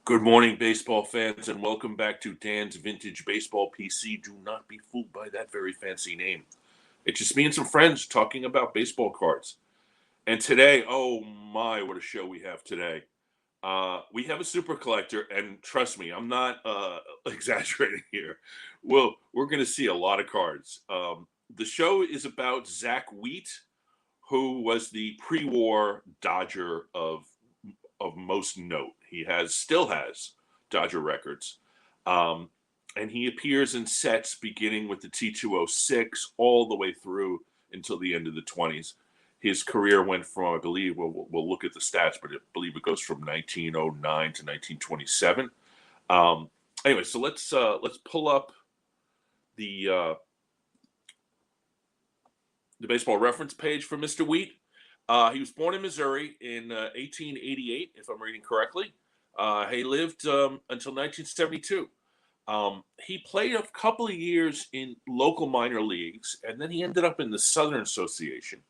Good morning, baseball fans, and welcome back to Dan's Vintage Baseball PC. Do not be fooled by that very fancy name. It's just me and some friends talking about baseball cards. And today, oh my, what a show we have today. We have a super collector, and trust me, I'm not exaggerating here. We're going to see a lot of cards. The show is about Zack Wheat, who was the pre-war Dodger of most note. He still has Dodger records. Um, and he appears in sets beginning with the T206 all the way through until the end of the 20s. His career went from, I believe, we'll look at the stats, but I believe it goes from 1909 to 1927. Anyway, so let's pull up the the baseball reference page for Mr. Wheat. He was born in Missouri in 1888, if I'm reading correctly. He lived until 1972. He played a couple of years in local minor leagues, and then he ended up in the Southern Association,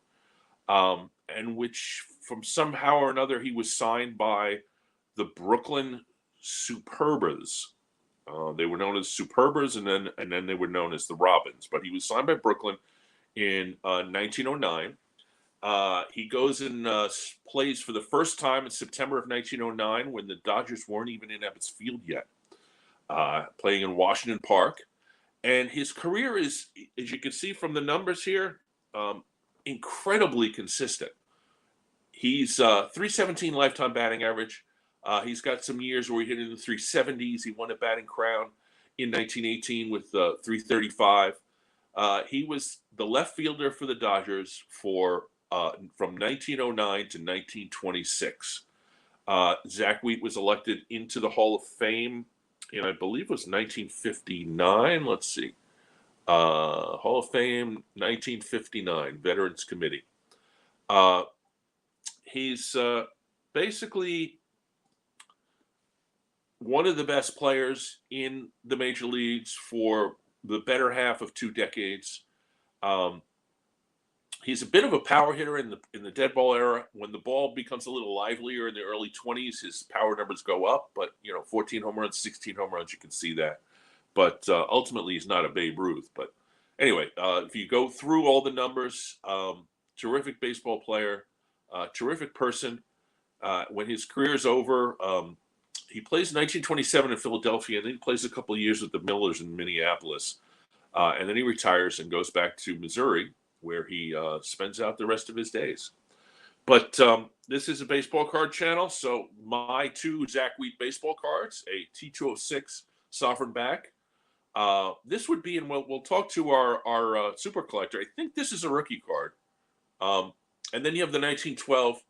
and which, from somehow or another, he was signed by the Brooklyn Superbers. They were known as Superbers, and then they were known as the Robins. But he was signed by Brooklyn in 1909. He goes and plays for the first time in September of 1909 when the Dodgers weren't even in Ebbets Field yet, playing in Washington Park. And his career is, as you can see from the numbers here, incredibly consistent. He's 317 lifetime batting average. He's got some years where he hit in the 370s. He won a batting crown in 1918 with 335. He was the left fielder for the Dodgers from 1909 to 1926. Zack Wheat was elected into the Hall of Fame in, I believe it was 1959. Let's see. Hall of Fame, 1959, Veterans Committee. He's basically one of the best players in the major leagues for the better half of 2 decades. He's a bit of a power hitter in the dead ball era. When the ball becomes a little livelier in the early 20s, his power numbers go up. But 14 home runs, 16 home runs, you can see that. But ultimately, he's not a Babe Ruth. But anyway, if you go through all the numbers, terrific baseball player, terrific person. When his career's over, he plays 1927 in Philadelphia, and then he plays a couple of years with the Millers in Minneapolis. And then he retires and goes back to Missouri, where he spends out the rest of his days. But this is a baseball card channel, so my 2 Zack Wheat baseball cards, a T206 sovereign back. This would be, and we'll talk to our super collector. I think this is a rookie card. And then you have the 1912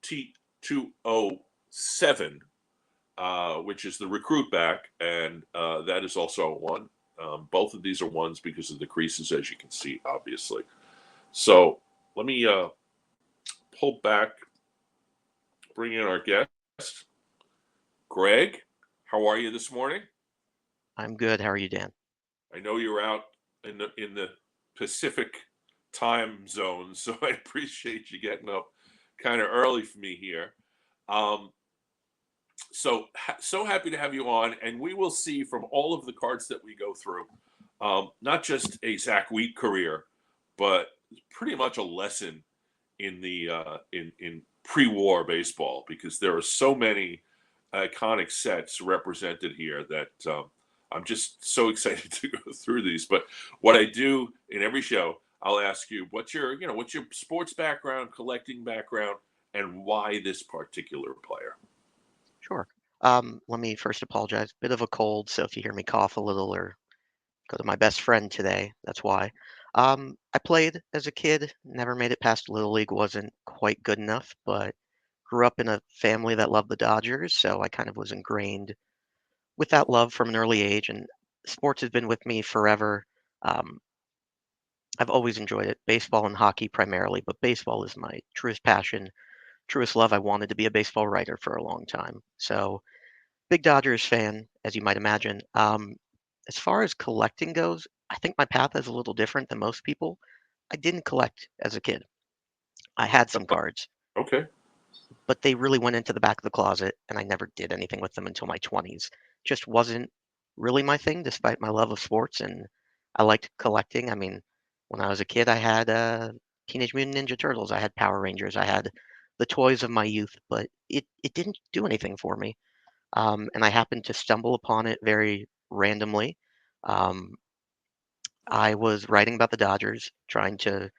T207, which is the recruit back, and that is also a 1. Both of these are 1s because of the creases, as you can see, obviously. So let me pull back, bring in our guest, Greg. How are you this morning? I'm good. How are you, Dan? I know you're out in the Pacific time zone, so I appreciate you getting up kind of early for me here. So happy to have you on, and we will see from all of the cards that we go through, not just a Zack Wheat career, but pretty much a lesson in the in pre-war baseball, because there are so many iconic sets represented here that I'm just so excited to go through these. But what I do in every show, I'll ask you, what's your sports background, collecting background, and why this particular player? Sure. Let me first apologize. Bit of a cold, so if you hear me cough a little or go to my best friend today, that's why. I played as a kid, never made it past Little League, wasn't quite good enough, but grew up in a family that loved the Dodgers, so I kind of was ingrained with that love from an early age, and sports has been with me forever. Um, I've always enjoyed it, baseball and hockey primarily, but baseball is my truest passion, truest love. I wanted to be a baseball writer for a long time. So big Dodgers fan, as you might imagine. As far as collecting goes, I think my path is a little different than most people. I didn't collect as a kid. I had some cards. Okay. but they really went into the back of the closet, and I never did anything with them until my 20s. Just wasn't really my thing, despite my love of sports, and I liked collecting. I mean, when I was a kid, I had Teenage Mutant Ninja Turtles, I had Power Rangers, I had the toys of my youth, but it didn't do anything for me. And I happened to stumble upon it very randomly. Um, I was writing about the Dodgers, trying to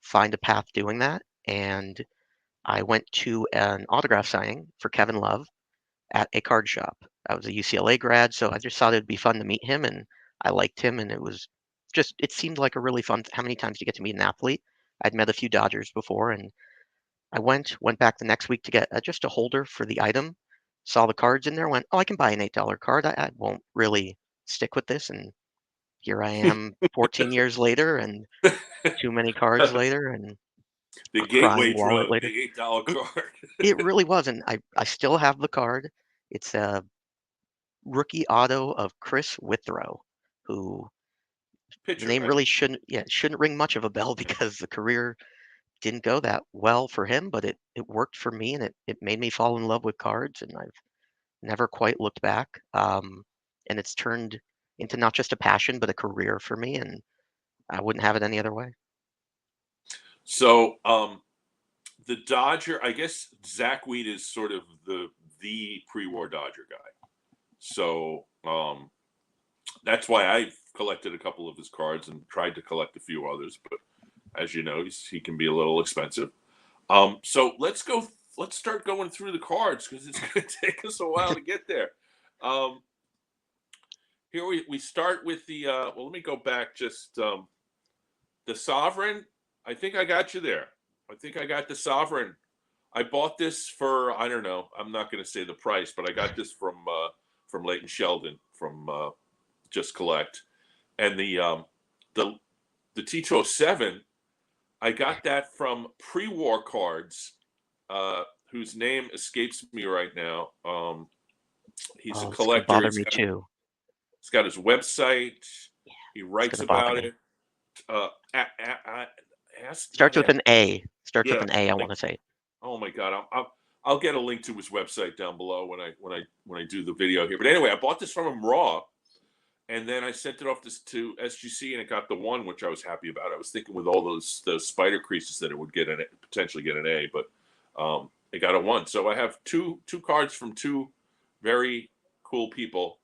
find a path doing that, and I went to an autograph signing for Kevin Love at a card shop. I was a UCLA grad, so I just thought it'd be fun to meet him, and I liked him, and it seemed like a really fun. How many times do you get to meet an athlete? I'd met a few Dodgers before, and I went back the next week to get just a holder for the item. Saw the cards in there, went, oh, I can buy an $8 card. I won't really stick with this, and here I am 14 years later, and too many cards later, and The crying gateway wallet drug, later. the $8 It card. it really wasn't. I still have the card. It's a rookie auto of Chris Withrow, who the Pitcher, name right? really shouldn't ring much of a bell because the career didn't go that well for him, but it worked for me and it made me fall in love with cards, and I've never quite looked back. And it's turned into not just a passion but a career for me, and I wouldn't have it any other way. So, the Dodger, I guess Zack Wheat is sort of the pre-war Dodger guy. So, that's why I've collected a couple of his cards and tried to collect a few others. But as you know, he can be a little expensive. So let's start going through the cards because it's going to take us a while to get there. Um, here we start with the well, let me go back just the Sovereign. I think I got you there. I think I got the Sovereign. I bought this for, I don't know, I'm not going to say the price, but I got this from Leighton Sheldon from Just Collect, and the the T207. I got that from Pre-War Cards, whose name escapes me right now. He's a Oh, it's gonna collector. bother me too. He's got his website. He It's writes gonna bother about me. it. Uh, ask not Starts with ask. an A. Starts with Yeah, an A, I like, want to say. oh my god, I'll get a link to his website down below when I do the video here. But anyway, I bought this from him raw, and then I sent it off to SGC, and it got the one, which I was happy about. I was thinking with all those spider creases that it would potentially get an A, but it got a one. So I have two cards from two very cool people,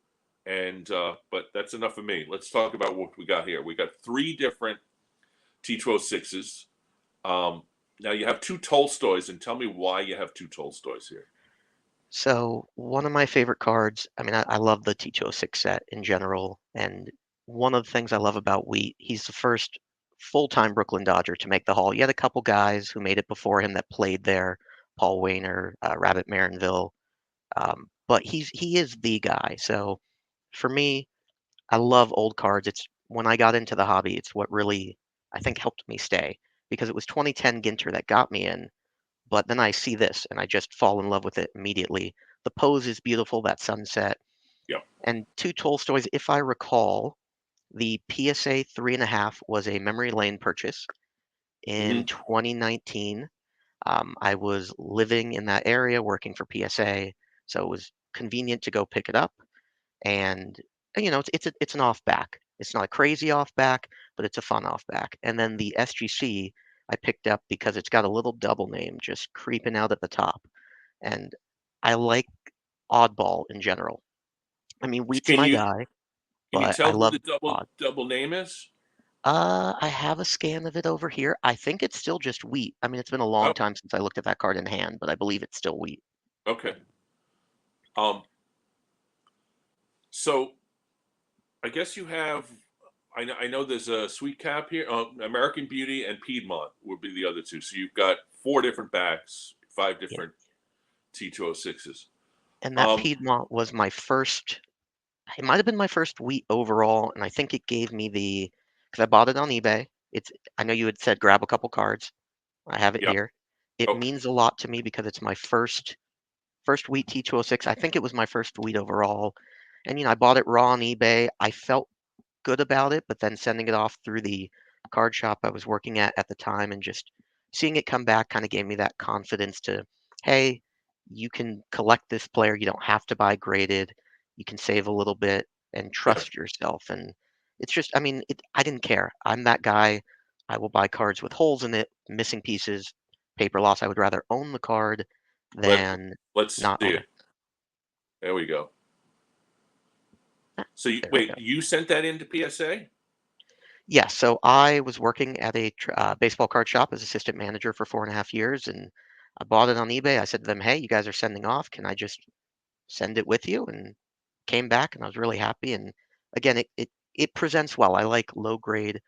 and but that's enough of me. Let's talk about what we got here. We got three different T206s. Um, Now you have two Tolstoys, and tell me why you have two Tolstoys here. So one of my favorite cards, I mean, I love the T206 set in general, and one of the things I love about Wheat, he's the first full-time Brooklyn Dodger to make the Hall. You had a couple guys who made it before him that played there, Paul Wainer, Rabbit Marinville, but he is the guy. So for me, I love old cards. It's when I got into the hobby, it's what really I think helped me stay because it was 2010 Ginter that got me in, but then I see this and I just fall in love with it immediately. The pose is beautiful, that sunset. Yep. And two Tolstoys, if I recall, the PSA 3.5 was a memory lane purchase in Mm-hmm. 2019. I was living in that area working for PSA, so it was convenient to go pick it up. And it's an off back. It's not a crazy off back, but it's a fun off back. And then the SGC I picked up because it's got a little double name just creeping out at the top. And I like oddball in general. I mean, Wheat's Can my you guy, can you but I tell who love the double odd. double name is? I have a scan of it over here. I think it's still just Wheat. I mean, it's been a long Oh, time since I looked at that card in hand, but I believe it's still Wheat. okay. Um, so I guess you have. I know there's a Sweet Cap here. American Beauty and Piedmont would be the other two. So you've got four different backs, five Yeah. different T206s. And that Um, Piedmont was my first. It might have been my first wheat overall, and I think it gave me the because I bought it on eBay. I know you had said grab a couple cards. I have it yeah. here. It Okay. means a lot to me because it's my first wheat T206. I think it was my first wheat overall. And I bought it raw on eBay. I felt good about it, but then sending it off through the card shop I was working at the time and just seeing it come back kind of gave me that confidence to hey, you can collect this player. You don't have to buy graded. You can save a little bit and Yeah. trust yourself. And it's just, I mean, I didn't care. I'm that guy. I will buy cards with holes in it, missing pieces, paper loss. I would rather own the card Let than let's not see own it. it. There we go. Ah, So you there we wait, go. you sent that into PSA? Yeah, so I was working at a baseball card shop as assistant manager for 4.5 years, and I bought it on eBay. I said to them, "Hey, you guys are sending off. Can I just send it with you?" And came back, and I was really happy. And again, it presents well. I like low grade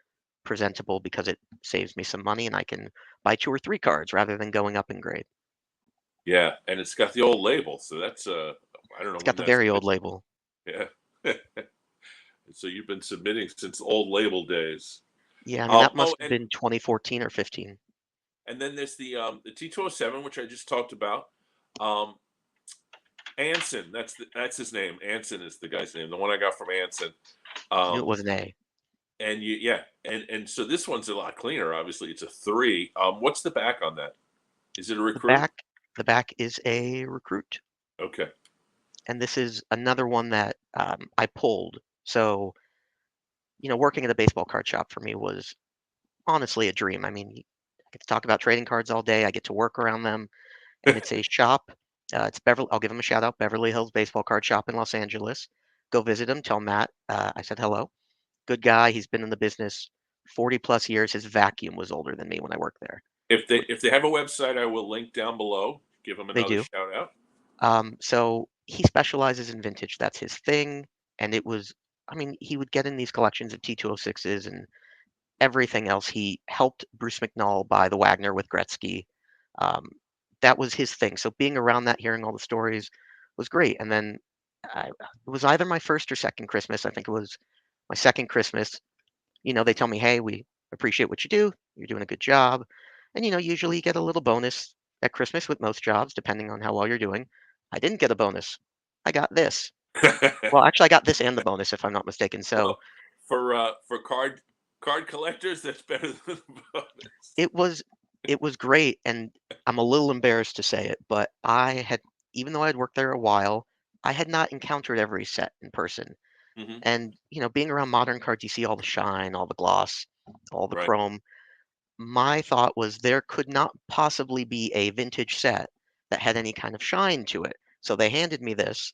presentable because it saves me some money, and I can buy two or three cards rather than going up in grade. Yeah, and it's got the old label, so that's I don't know It's got when the that's very been. old label. Yeah. So you've been submitting since old label days. Yeah, I mean that Oh, must have been 2014 or 15. and then there's the T207, which I just talked about. Um, Anson, that's his name. Anson is the guy's name, the one I got from Anson. Knew it Um, was an A. and yeah, and so this one's a lot cleaner. Obviously, it's a 3. What's the back on that? Is it a The recruit? back, the back is a recruit. Okay. And this is another one that I pulled. So, working at a baseball card shop for me was honestly a dream. I mean, I get to talk about trading cards all day. I get to work around them, and it's a shop. It's Beverly. I'll give them a shout out. Beverly Hills Baseball Card Shop in Los Angeles. Go visit him. Tell Matt I said hello. Good guy. He's been in the business 40 plus years. His vacuum was older than me when I worked there. If they have a website, I will link down below. Give them They another do. shout out. So he specializes in vintage. That's his thing. And it was, I mean, he would get in these collections of T206s and everything else. He helped Bruce McNall buy the Wagner with Gretzky. Um, that was his thing. So being around that, hearing all the stories was great. And then it was either my first or second Christmas. I think it was my second Christmas. They tell me, hey, we appreciate what you do. You're doing a good job. And, usually you get a little bonus at Christmas with most jobs, depending on how well you're doing. I didn't get a bonus. I got this. Well, actually, I got this and the bonus, if I'm not mistaken. So Well, for card collectors, that's better than the bonus. it was it was great, and I'm a little embarrassed to say it, but even though I'd worked there a while, I had not encountered every set in person. Hmm. And, being around modern cards, you see all the shine, all the gloss, all the Right. chrome. My thought was there could not possibly be a vintage set that had any kind of shine to it. So they handed me this,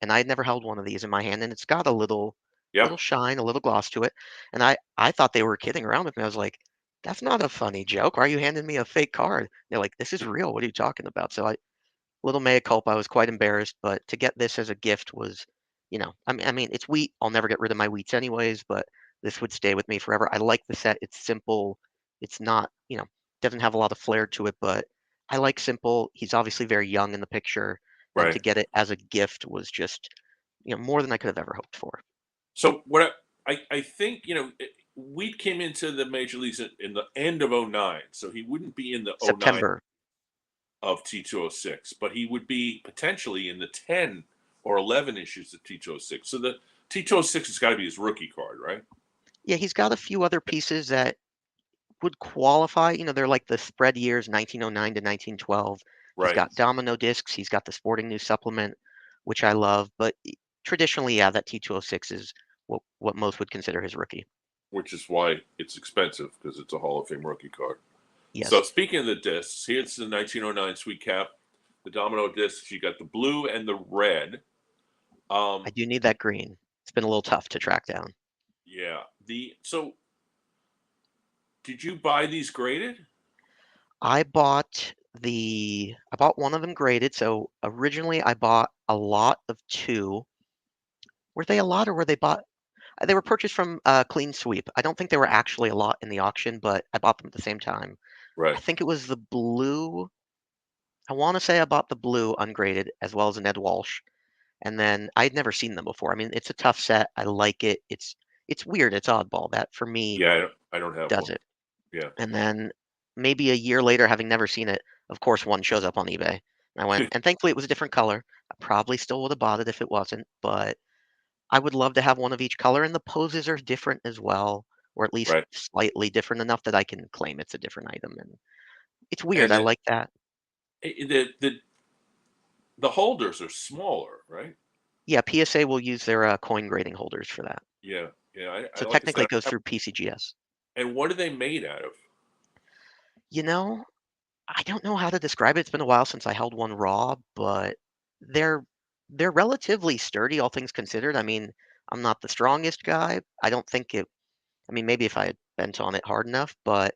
and I had never held one of these in my hand, and it's got a little Yep. shine, a little gloss to it. And I thought they were kidding around with me. I was like, "That's not a funny joke. Why are you handing me a fake card?" They're like, "This is real. What are you talking about?" So little mea culpa. I was quite embarrassed, but to get this as a gift was, I mean, it's wheat. I'll never get rid of my wheats anyways, but this would stay with me forever. I like the set. It's simple. It's not, doesn't have a lot of flair to it, but I like simple. He's obviously very young in the picture, and to Right. get it as a gift was just, more than I could have ever hoped for. So what I think Wheat came into the major leagues in the end of '09, so he wouldn't be in the '09 September. of T206, but he would be potentially in the 10 or 11 issues of T206. So the T206 has got to be his rookie card, right? Yeah, he's got a few other pieces that would qualify. They're like the spread years, 1909 to 1912. He's Right. got Domino discs. He's got the Sporting News supplement, which I love. But traditionally, yeah, that T206 is what most would consider his rookie. Which is why it's expensive because it's a Hall of Fame rookie card. So Yes, speaking of the discs, here's the 1909 Sweet Cap, the Domino discs. You got the blue and the red. I Um, do need that green. It's been a little tough to track down. yeah. The so did you buy these graded? I bought one of them graded. So originally I bought a lot of two. Were they a lot or were they bought? They were purchased from Clean Sweep. I don't think they were actually a lot in the auction, but I bought them at the same time. I Right. think it was the blue. I want to say I bought the blue ungraded as well as an Ed Walsh, and then I'd never seen them before. I mean, it's a tough set. I like it. It's weird. It's oddball. That for me Yeah, I don't have does one. it. Yeah. And then maybe a year later, having never seen it, of course, one shows up on eBay. And I went, and thankfully it was a different color. I probably still would have bought it if it wasn't, but I would love to have one of each color. And the poses are different as well, or at least Right. slightly different enough that I can claim it's a different item. And it's weird. And I the, like that. The holders are smaller, right? Yeah, PSA will use their coin grading holders for that. Yeah, yeah. So Like I technically said, it goes through PCGS. and what are they made out of? You know, I don't know how to describe it. It's been a while since I held one raw, but they're they're relatively sturdy, all things considered. I mean, I'm not the strongest guy. I don't think it. I mean, maybe if I had bent on it hard enough, but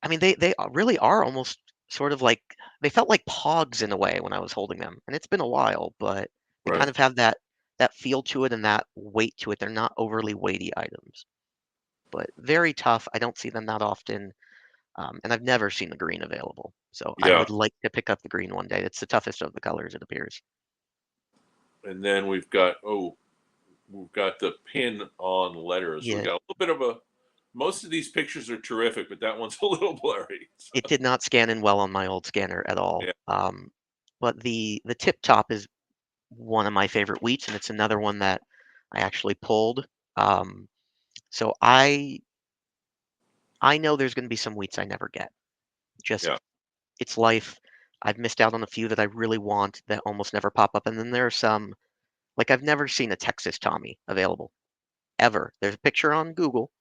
I mean, they really are almost sort of like they felt like pogs in a way when I was holding them, and it's been a while, but they kind Right. of have that feel to it and that weight to it. They're not overly weighty items, but very tough. I don't see them that often. And I've never seen the green available. So I Yeah. would like to pick up the green one day. It's the toughest of the colors, it appears. And then we've got the pin on letters. We Yeah, got a little bit of a. Most of these pictures are terrific, but that one's a little blurry. So, it did not scan in well on my old scanner at all. yeah, But the tip top is one of my favorite wheats, and it's another one that I actually pulled. Um, so I know there's going to be some wheats I never get. Just yeah, it's life. I've missed out on a few that I really want that almost never pop up, and then there are some like I've never seen a Texas Tommy available ever. There's a picture on Google,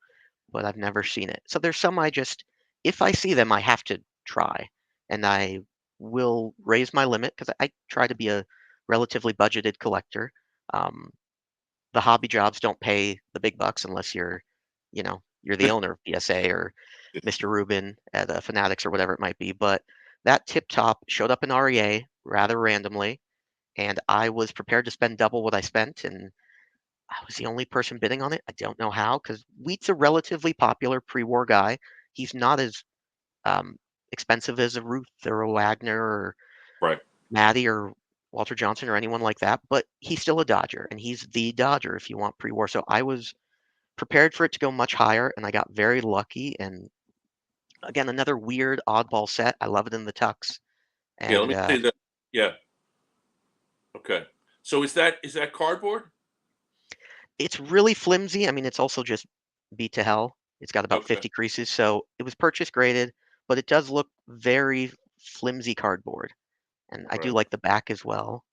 but I've never seen it. So there's some I just, if I see them, I have to try, and I will raise my limit because I try to be a relatively budgeted collector. Um, the hobby jobs don't pay the big bucks unless you're the owner of PSA or Mr. Rubin at Fanatics or whatever it might be. But that tip top showed up in REA rather randomly, and I was prepared to spend double what I spent, and I was the only person bidding on it. I don't know how, because Wheat's a relatively popular pre-war guy. He's not as um, expensive as a Ruth or a Wagner or right. Matty or Walter Johnson or anyone like that, but he's still a Dodger, and he's the Dodger if you want pre-war. So I was prepared for it to go much higher, and I got very lucky. And again, another weird oddball set. I love it in the tux, Yeah, let and me say that. Yeah, okay. So is that cardboard? it's really flimsy. I mean, it's also just beat to hell. It's got about Okay, 50 creases, so it was purchase graded, but it does look very flimsy cardboard. And I do right. like the back as well.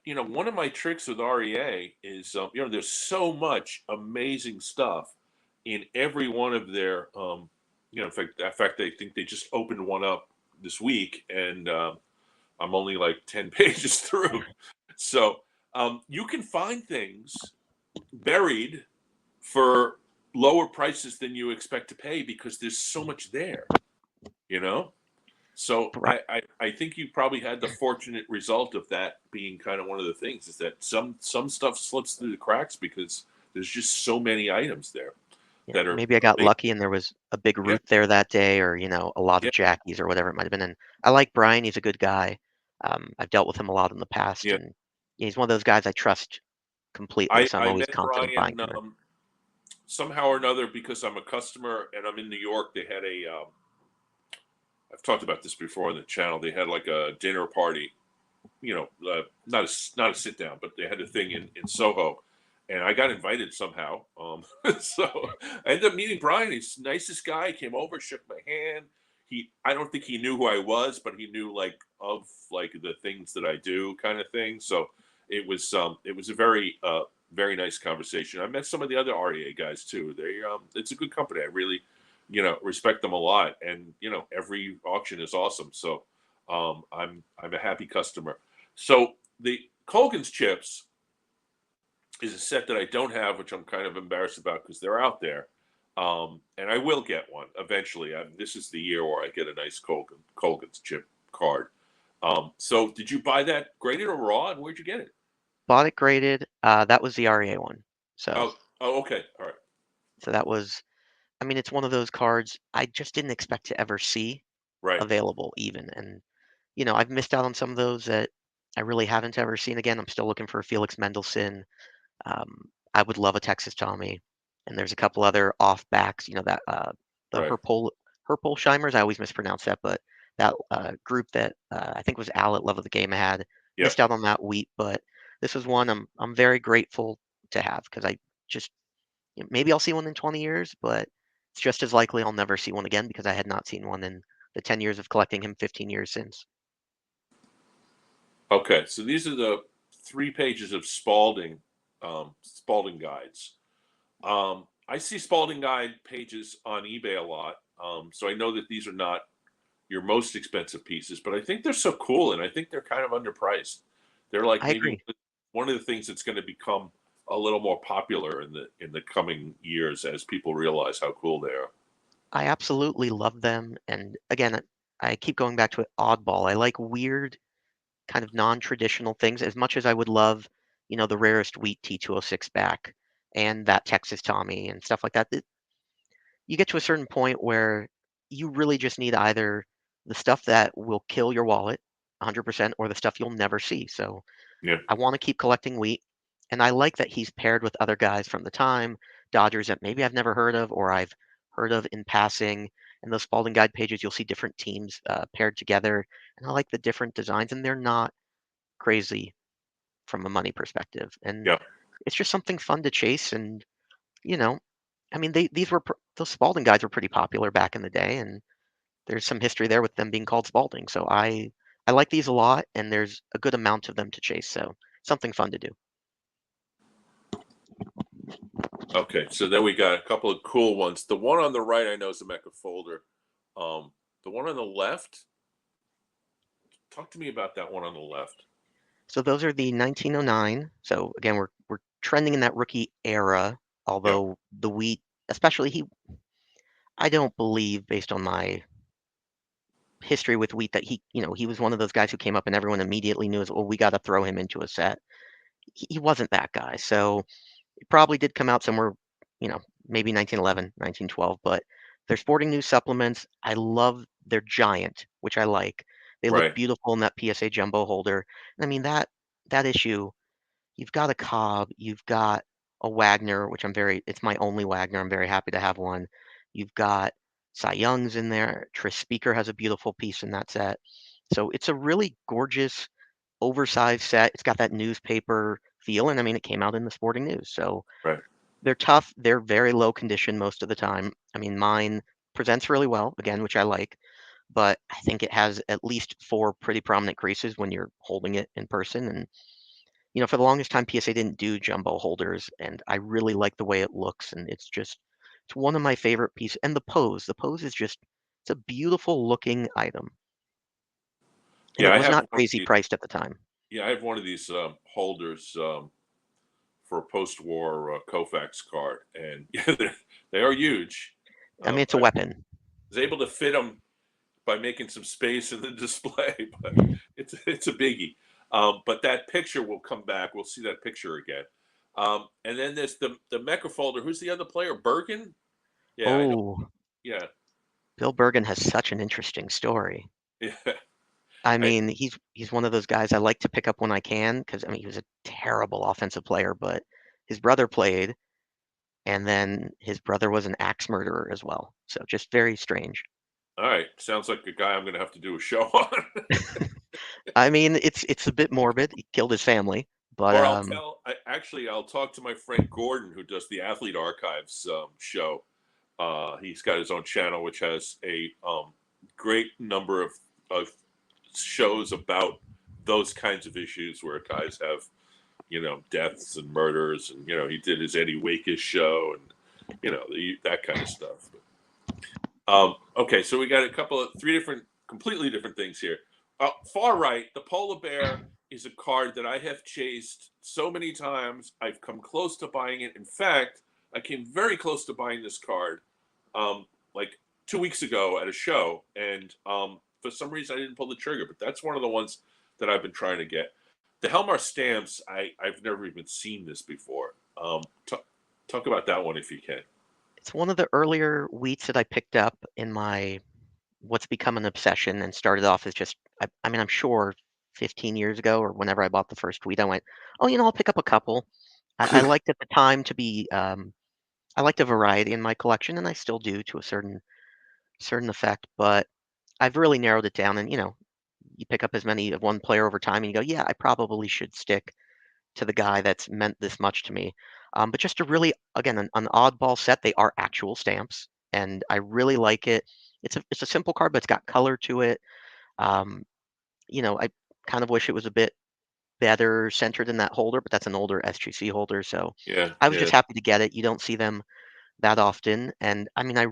One of my tricks with REA is, there's so much amazing stuff in every one of their, in fact, I think they just opened one up this week, and I'm only like 10 pages through. So you can find things buried for lower prices than you expect to pay because there's so much there, you know? So Right. I think you probably had the fortunate result of that being kind of one of the things is that some stuff slips through the cracks because there's just so many items there Yeah, that are maybe I got amazing. lucky and there was a big Yeah, root there that day, or a lot yeah, of Jackies or whatever it might have been. And I like Brian; he's a good guy. I've dealt with him a lot in the past, yeah. and he's one of those guys I trust completely. So I'm I always met confident buying Brian from him. somehow or another because I'm a customer and I'm in New York. They had I've talked about this before on the channel. They had like a dinner party, not a sit down, but they had a thing in Soho, and I got invited somehow. So I ended up meeting Brian. He's the nicest guy. He came over, shook my hand. I don't think he knew who I was, but he knew like the things that I do, kind of thing. So it was a very nice conversation. I met some of the other REA guys too. It's a good company. I really respect them a lot, and every auction is awesome. So I'm a happy customer. So the Colgan's chips is a set that I don't have, which I'm kind of embarrassed about because they're out there. And I will get one eventually. This is the year where I get a nice Colgan's chip card. So did you buy that graded or raw? And where'd you get it? Bought it graded. That was the REA one. So Oh, okay, all right, so that was. I mean, it's one of those cards I just didn't expect to ever see right, available even. And I've missed out on some of those that I really haven't ever seen again. I'm still looking for Felix Mendelssohn. I would love a Texas Tommy, and there's a couple other off backs. That the right. Herpolsheimers. I always mispronounce that, but that group that I think was Al at Love of the Game had Yeah, missed out on that wheat, but this was one I'm very grateful to have because I just maybe I'll see one in 20 years, but it's just as likely I'll never see one again because I had not seen one in the 10 years of collecting him, 15 years since. Okay, so these are the 3 pages of Spalding, Spalding guides. I see Spalding guide pages on eBay a lot, so I know that these are not your most expensive pieces, but I think they're so cool, and I think they're kind of underpriced. They're like I maybe agree. one of the things that's going to become a little more popular in the coming years as people realize how cool they are. I absolutely love them. And again, I keep going back to it, oddball. I like weird, kind of non-traditional things as much as I would love, the rarest Wheat T206 back and that Texas Tommy and stuff like that. You get to a certain point where you really just need either the stuff that will kill your wallet 100% or the stuff you'll never see. So Yeah, I want to keep collecting Wheat, and I like that he's paired with other guys from the time, Dodgers that maybe I've never heard of or I've heard of in passing. And those Spalding Guide pages, you'll see different teams paired together, and I like the different designs, and they're not crazy from a money perspective. And yeah, it's just something fun to chase. And you know, I mean, those Spalding Guides were pretty popular back in the day, and there's some history there with them being called Spalding. So I like these a lot, and there's a good amount of them to chase. So something fun to do. okay, so then we got a couple of cool ones. The one on the right I know is a Mecha folder. The one on the left, talk to me about that one on the left. So those are the 1909. So again, we're trending in that rookie era. Yeah, Although the Wheat, especially I don't believe based on my history with Wheat that he was one of those guys who came up and everyone immediately knew, well, we got to throw him into a set. He wasn't that guy. So it probably did come out somewhere, maybe 1911, 1912. But they're sporting news supplements. I love their giant, which I like. They look right, beautiful in that PSA jumbo holder. And I mean that issue. You've got a Cobb, you've got a Wagner, which it's my only Wagner. I'm very happy to have one. You've got Cy Young's in there. Tris Speaker has a beautiful piece in that set. So it's a really gorgeous, oversized set. It's got that newspaper feel, and I mean, it came out in the Sporting News. So right. they're tough. They're very low condition most of the time. I mean, mine presents really well, again, which I like, but I think it has at least four pretty prominent creases when you're holding it in person. And for the longest time, PSA didn't do jumbo holders, and I really like the way it looks, and it's one of my favorite pieces. And the pose is it's a beautiful looking item, and Yeah, it I was have not one of crazy these. priced at the time. Yeah, I have one of these holders for a post-war Koufax card, and yeah, they are huge. I mean, it's a I weapon. was able to fit them by making some space in the display, but it's a biggie. But that picture will come back. We'll see that picture again. And then there's the Mecha folder. Who's the other player? Bergen? Yeah, I know. Oh, Yeah, Bill Bergen has such an interesting story. yeah. I I mean, he's one of those guys I like to pick up when I can because I mean, he was a terrible offensive player, but his brother played, and then his brother was an axe murderer as well. So just very strange. all right. Sounds like a guy I'm going to have to do a show on. I mean, it's a bit morbid. He killed his family, but Or I'll talk to my friend Gordon, who does the Athlete Archives show. He's got his own channel, which has a great number of shows about those kinds of issues where guys have, deaths and murders, and he did his Eddie Wakish show, and that kind of stuff. Okay, so we got three completely different things here. Far right, the polar bear is a card that I have chased so many times. I've come close to buying it. In fact, I came very close to buying this card, like 2 weeks ago at a show, and for some reason I didn't pull the trigger. But that's one of the ones that I've been trying to get. The Helmar stamps, I've never even seen this before. Talk about that one if you can. it's one of the earlier wheats that I picked up in my what's become an obsession and started off as just I mean, I'm sure 15 years ago or whenever I bought the first wheat, I went, oh, I'll pick up a couple. I liked at the time to be I liked a variety in my collection, and I still do to a certain effect, but I've really narrowed it down. And you pick up as many of one player over time, and you go, yeah, I probably should stick to the guy that's meant this much to me. But just a really, again, an oddball set. They are actual stamps, and I really like it. it's a simple card, but it's got color to it. Um, I kind of wish it was a bit better centered in that holder, but that's an older SGC holder, so Yeah, I was yeah, just happy to get it. You don't see them that often, and I mean, I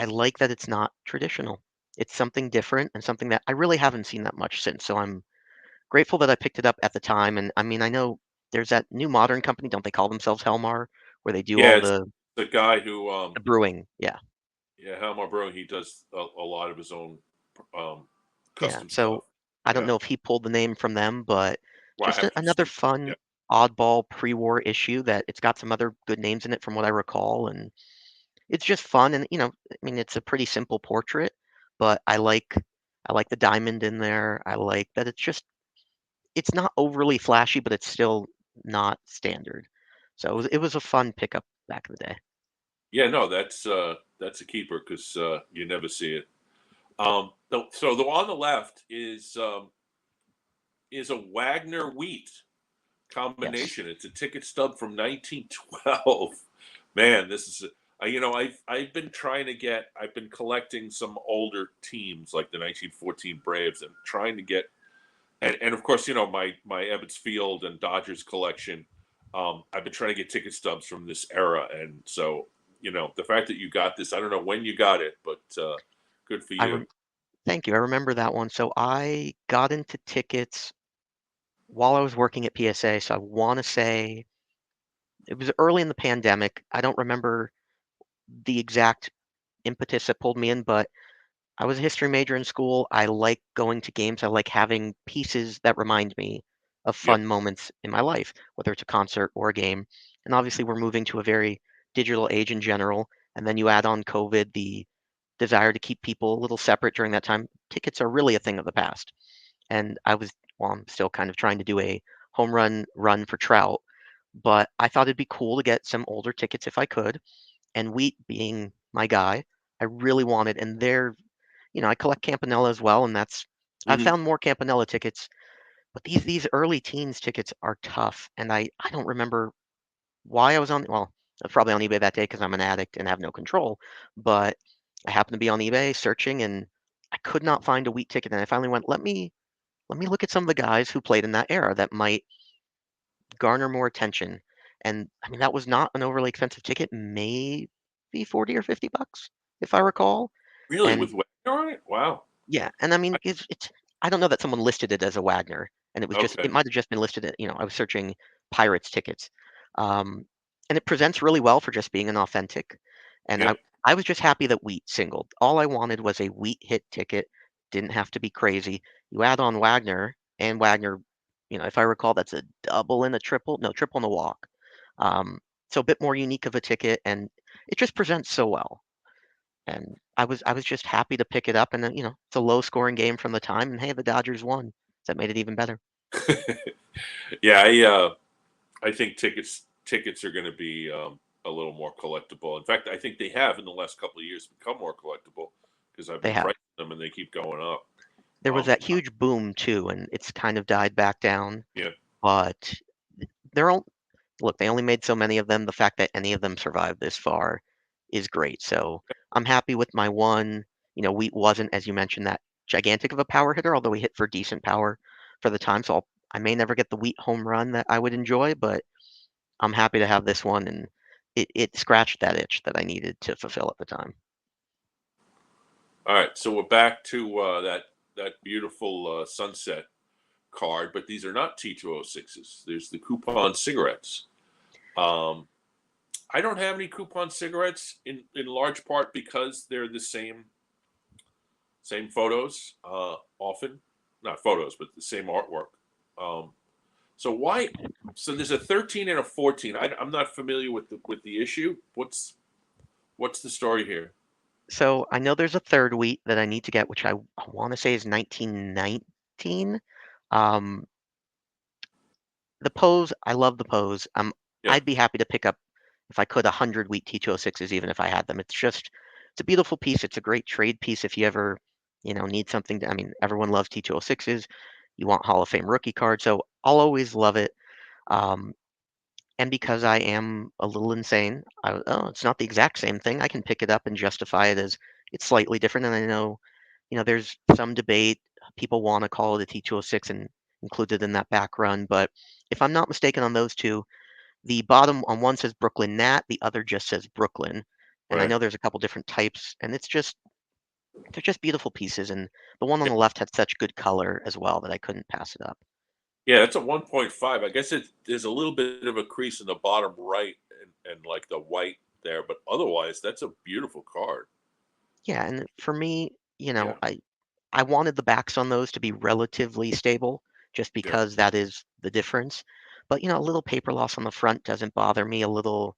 like that it's not traditional. It's something different and something that I really haven't seen that much since. So I'm grateful that I picked it up at the time. And I mean, I know there's that new modern company, don't they call themselves Helmar, where they do yeah. all It's the the guy who, the brewing. Yeah. yeah, Halmar Bro. He does a lot of his own um, Yeah. custom stuff. So I don't Yeah. know if he pulled the name from them, but Well, I just haven't another seen. Yeah. fun oddball pre-war issue that it's got some other good names in it from what I recall. And it's just fun. And, I mean, it's a pretty simple portrait, but I like the diamond in there. I like that it's not overly flashy, but it's still not standard. So it was a fun pickup back in the day. Yeah. No, that's a keeper because you never see it. So the one on the left is a Wagner Wheat Yes. combination. It's a ticket stub from 1912. Man, this is I've been trying to get. I've been collecting some older teams like the 1914 Braves and trying to get and of course my Ebbets Field and Dodgers collection. I've been trying to get ticket stubs from this era, and so the fact that you got this, I don't know when you got it, but good for I you. rem- Thank you. I remember that one. So I got into tickets while I was working at PSA. So I want to say it was early in the pandemic. I don't remember the exact impetus that pulled me in, but I was a history major in school. I like going to games. I like having pieces that remind me of Yep. fun moments in my life, whether it's a concert or a game. And obviously, we're moving to a very digital age in general. And then you add on COVID, the desire to keep people a little separate during that time. Tickets are really a thing of the past. And well, I'm still kind of trying to do a home run for Trout, but I thought it'd be cool to get some older tickets if I could. And Wheat being my guy, I really wanted, and I collect Campanella as well, and I've Hmm. found more Campanella tickets, but these early teens tickets are tough, and I don't remember why I was well, I was probably on eBay that day because I'm an addict and have no control, but I happened to be on eBay searching, and I could not find a Wheat ticket, and I finally went, let me look at some of the guys who played in that era that might garner more attention. And I mean, that was not an overly expensive ticket, maybe 40 or $50, if I recall. Really, And with Wagner on it? Wow. yeah, and I mean, it's I don't know that someone listed it as a Wagner, and it Okay. might have just been listed at, I was searching Pirates tickets. Um, and it presents really well for just being an authentic. And I Yep. I was just happy that Wheat singled. All I wanted was a Wheat hit ticket. Didn't have to be crazy. You add on Wagner, and Wagner, if I recall, that's a double and a triple. No, triple and a walk. Um, so a bit more unique of a ticket, and it just presents so well. And I was just happy to pick it up, and then, it's a low scoring game from the time, and hey, the Dodgers won. So that made it even better. Yeah, I think tickets are going to be a little more collectible. In fact, I think they have in the last couple of years become more collectible because I've They been have. writing them and they keep going up. There was Um, that huge boom too, and it's kind of died back down. yeah. But they're all look, they only made so many of them. The fact that any of them survived this far is great. So I'm happy with my one. Wheat wasn't, as you mentioned, that gigantic of a power hitter, although he hit for decent power for the time. So I may never get the Wheat home run that I would enjoy, but I'm happy to have this one, and it scratched that itch that I needed to fulfill at the time. All right, so we're back to that beautiful sunset card, but these are not T206s. There's the coupon cigarettes. Um, I don't have any coupon cigarettes in large part because they're the same photos often, not photos, but the same artwork. Um, so why? So there's a 13 and a 14. I'm not familiar with the issue. What's the story here? So I know there's a third Wheat that I need to get, which I want to say is 1919. Um, the pose, I love the pose. Yeah. I'd be happy to pick up if I could 100 Wheat T206s, even if I had them. It's a beautiful piece. It's a great trade piece if you ever, need something. I mean, everyone loves T206s. You want Hall of Fame rookie card, so I'll always love it. Um, And because I am a little insane, oh, it's not the exact same thing. I can pick it up and justify it as it's slightly different. And I know, there's some debate. People want to call it a T206 and include it in that back run. But if I'm not mistaken on those two, the bottom on one says Brooklyn Nat, the other just says Brooklyn. And I Right. know there's a couple different types, and they're just beautiful pieces. And the one on the left had such good color as well that I couldn't pass it up. Yeah, that's a 1.5. I guess there's a little bit of a crease in the bottom right and like the white there, but otherwise, that's a beautiful card. Yeah, and for me, Yeah, I wanted the backs on those to be relatively stable, just yeah, because that is the difference. But a little paper loss on the front doesn't bother me. A little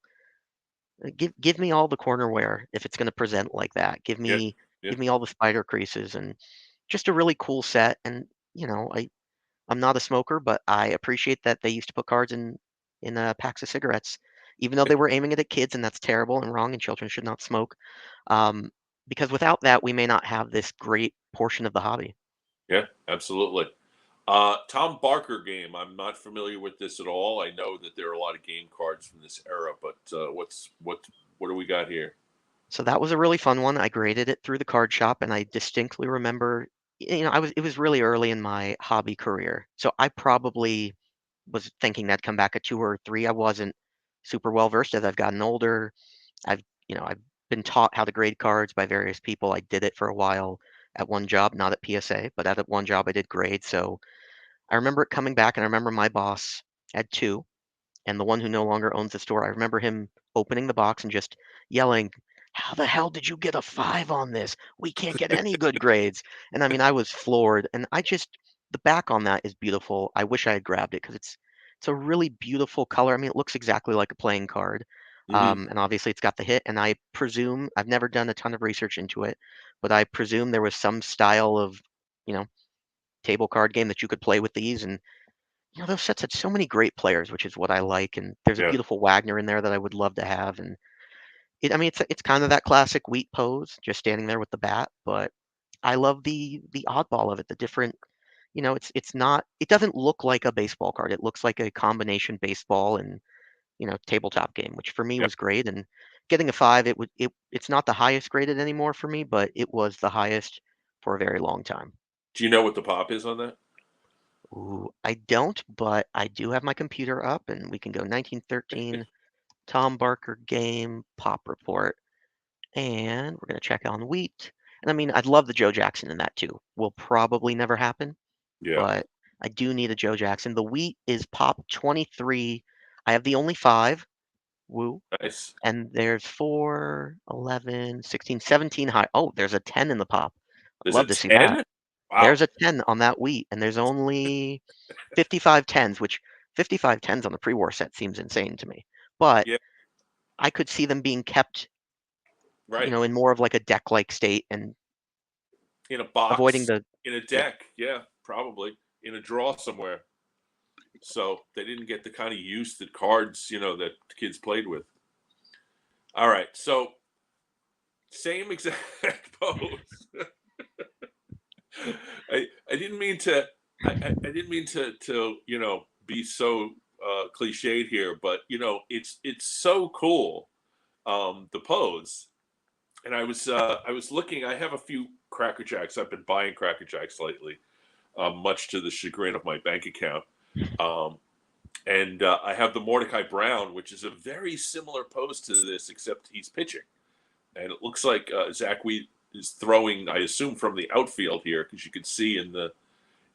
give me all the corner wear if it's going to present like that. Give yeah, me yeah. give me all the spider creases and just a really cool set. And I'm not a smoker, but I appreciate that they used to put cards in packs of cigarettes, even though they were aiming it at kids, and that's terrible and wrong, and children should not smoke. Um, because without that, we may not have this great portion of the hobby. Yeah, absolutely. Tom Barker game. I'm not familiar with this at all. I know that there are a lot of game cards from this era, but what do we got here? So that was a really fun one. I graded it through the card shop, and I distinctly remember, it was really early in my hobby career, so I probably was thinking that'd come back at 2 or 3. I wasn't super well versed as I've gotten older. I've I've been taught how to grade cards by various people. I did it for a while at one job, not at PSA, but at one job I did grade. So I remember it coming back, and I remember my boss had two, and the one who no longer owns the store, I remember him opening the box and just yelling, "How the hell did you get a 5 on this? We can't get any good grades." And I mean, I was floored, and the back on that is beautiful. I wish I had grabbed it because it's a really beautiful color. I mean, it looks exactly like a playing card. Hmm. And obviously it's got the hit, and I presume I've never done a ton of research into it, but I presume there was some style of, you know, table card game that you could play with these. And those sets had so many great players, which is what I like. And there's a Yeah. beautiful Wagner in there that I would love to have. And I mean, it's kind of that classic Wheat pose, just standing there with the bat. But I love the oddball of it, the different. It's not. It doesn't look like a baseball card. It looks like a combination baseball and tabletop game, which for me Yeah. was great. And getting a 5, it's not the highest graded anymore for me, but it was the highest for a very long time. Do you know what the pop is on that? Ooh, I don't, but I do have my computer up, and we can go 1913 Tom Barker game pop report, and we're gonna check on Wheat. And I mean, I'd love the Joe Jackson in that too. Will probably never happen, Yeah. but I do need a Joe Jackson. The Wheat is pop 23. I have the only 5. Woo. Nice. And there's 4, 11, 16, 17 high. Oh, there's a 10 in the pop. I'd There's a love to see that. 10? Wow. There's a 10 on that Wheat, and there's only 55 tens, which 55 tens on the pre-war set seems insane to me. But Yeah. I could see them being kept, Right. in more of like a deck-like state and In a avoiding box, the in a yeah. deck. Yeah, probably in a drawer somewhere. So they didn't get the kind of use that cards, that kids played with. All right. So same exact pose. I didn't mean to I didn't mean to be so cliched here, but it's so cool, the pose. And I was looking. I have a few Cracker Jacks. I've been buying Cracker Jacks lately, much to the chagrin of my bank account. Um, and I have the Mordecai Brown, which is a very similar pose to this, except he's pitching, and it looks like Zack Wheat is throwing. I assume from the outfield here, because you can see in the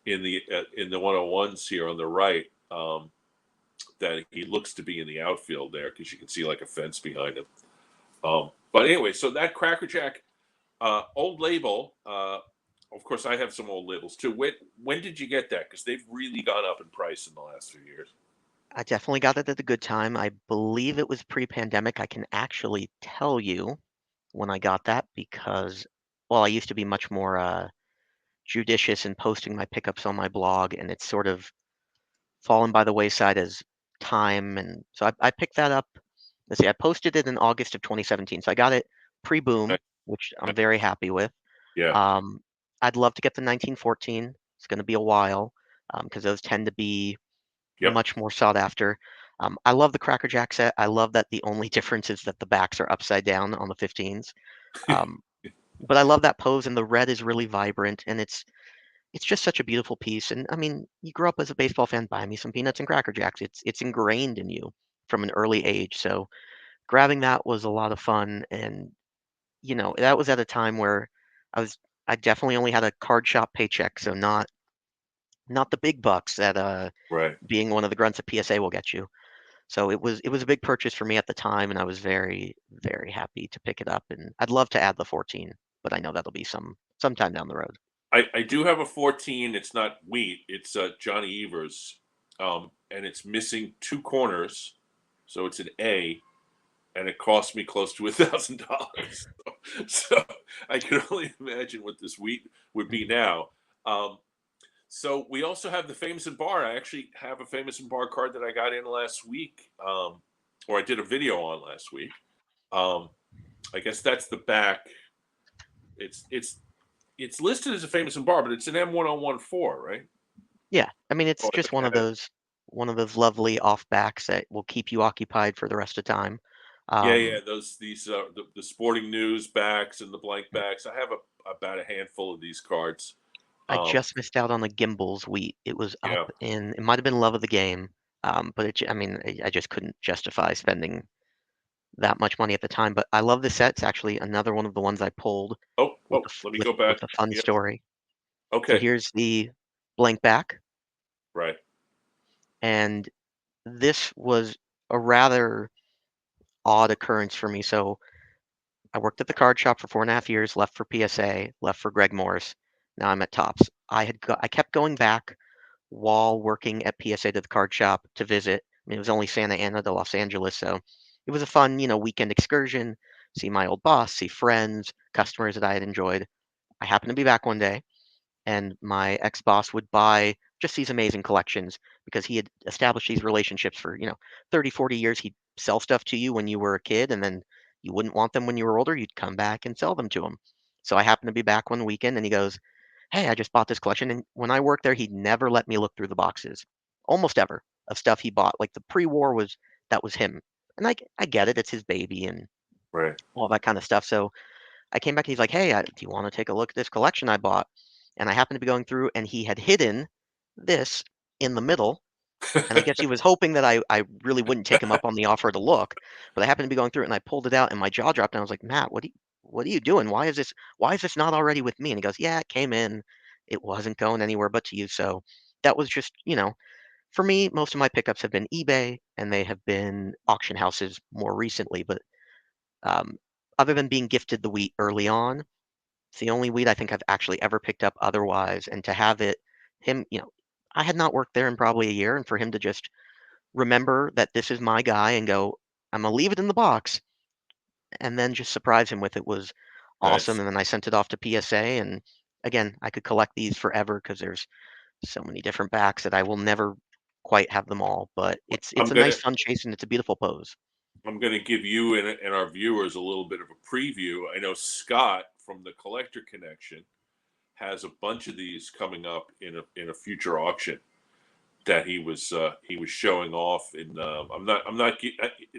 101s here on the right, that he looks to be in the outfield there, because you can see like a fence behind him. But anyway, so that Cracker Jack, old label. Of course, I have some old labels too. When did you get that? Because they've really gone up in price in the last few years. I definitely got it at a good time. I believe it was pre-pandemic. I can actually tell you when I got that because, well, I used to be much more judicious in posting my pickups on my blog, and it's sort of fallen by the wayside as time. And so I picked that up. Let's see, I posted it in August of 2017. So I got it pre-boom, Right? which I'm very happy with. Yeah. Um, I'd love to get the 1914. It's going to be a while because those tend to be Yep. much more sought after. I love the Cracker Jack set. I love that the only difference is that the backs are upside down on the 15s. Um, but I love that pose, and the red is really vibrant, and it's just such a beautiful piece. And I mean, you grew up as a baseball fan, buy me some peanuts and Cracker Jacks. It's ingrained in you from an early age. So grabbing that was a lot of fun, and that was at a time where I was I definitely only had a card shop paycheck, so not the big bucks that Right. being one of the grunts at PSA will get you. So it was a big purchase for me at the time, and I was very, very happy to pick it up. And I'd love to add the 14, but I know that'll be sometime down the road. I do have a 14. It's not Wheat. It's Johnny Evers, and it's missing two corners, so it's an A, and it cost me close to $1,000. So I can only imagine what this Wheat would be now. Um, so we also have the Famous and Bar. I actually have a Famous and Bar card that I got in last week, or I did a video on last week. Um, I guess that's the back. It's listed as a Famous and Bar, but it's an M1014, right? Yeah, I mean it's Oh, just one of those lovely off backs that will keep you occupied for the rest of the time. yeah, yeah. Um, These the Sporting News backs and the blank backs. I have about a handful of these cards. I Um, just missed out on the Gimbals Wheat. It was up yeah. in it might have been Love of the Game, but I mean I just couldn't justify spending that much money at the time. But I love the set. It's actually another one of the ones I pulled Oh, with oh. a f- Let me with go back. with a fun Yep. story. So Okay. here's the blank back, Right. and this was a rather odd occurrence for me. So I worked at the card shop for 4.5 years, left for PSA, left for Greg Morse. Now I'm at Tops. I kept going back while working at PSA to the card shop to visit. I mean, it was only Santa Ana to Los Angeles, so it was a fun, weekend excursion, see my old boss, see friends, customers that I had enjoyed. I happened to be back one day, and my ex-boss would buy just these amazing collections because he had established these relationships for 30, 40 years. He'd sell stuff to you when you were a kid, and then you wouldn't want them when you were older. You'd come back and sell them to him. So I happened to be back one weekend, and he goes, "Hey, I just bought this collection." And when I worked there, he'd never let me look through the boxes, almost ever, of stuff he bought. Like the pre-war that was him. And I get it, it's his baby and Right. all that kind of stuff. So I came back and he's like, "Hey, do you want to take a look at this collection I bought?" And I happened to be going through, and he had hidden this in the middle. And I guess he was hoping that I really wouldn't take him up on the offer to look. But I happened to be going through it, and I pulled it out, and my jaw dropped. And I was like, "Matt, what are you doing? Why is this not already with me?" And he goes, "Yeah, it came in. It wasn't going anywhere but to you." So that was just, for me, most of my pickups have been eBay, and they have been auction houses more recently. But um, other than being gifted the wheat early on, it's the only weed I think I've actually ever picked up otherwise. And to have him, I had not worked there in probably a year, and for him to just remember that this is my guy and go, "I'm gonna leave it in the box," and then just surprise him with it was awesome. That's. And then I sent it off to PSA, and again, I could collect these forever because there's so many different backs that I will never quite have them all. But it's I'm a gonna. nice fun chase, and it's a beautiful pose. I'm gonna give you and our viewers a little bit of a preview. I know Scott from the Collector Connection has a bunch of these coming up in a future auction that he was showing off in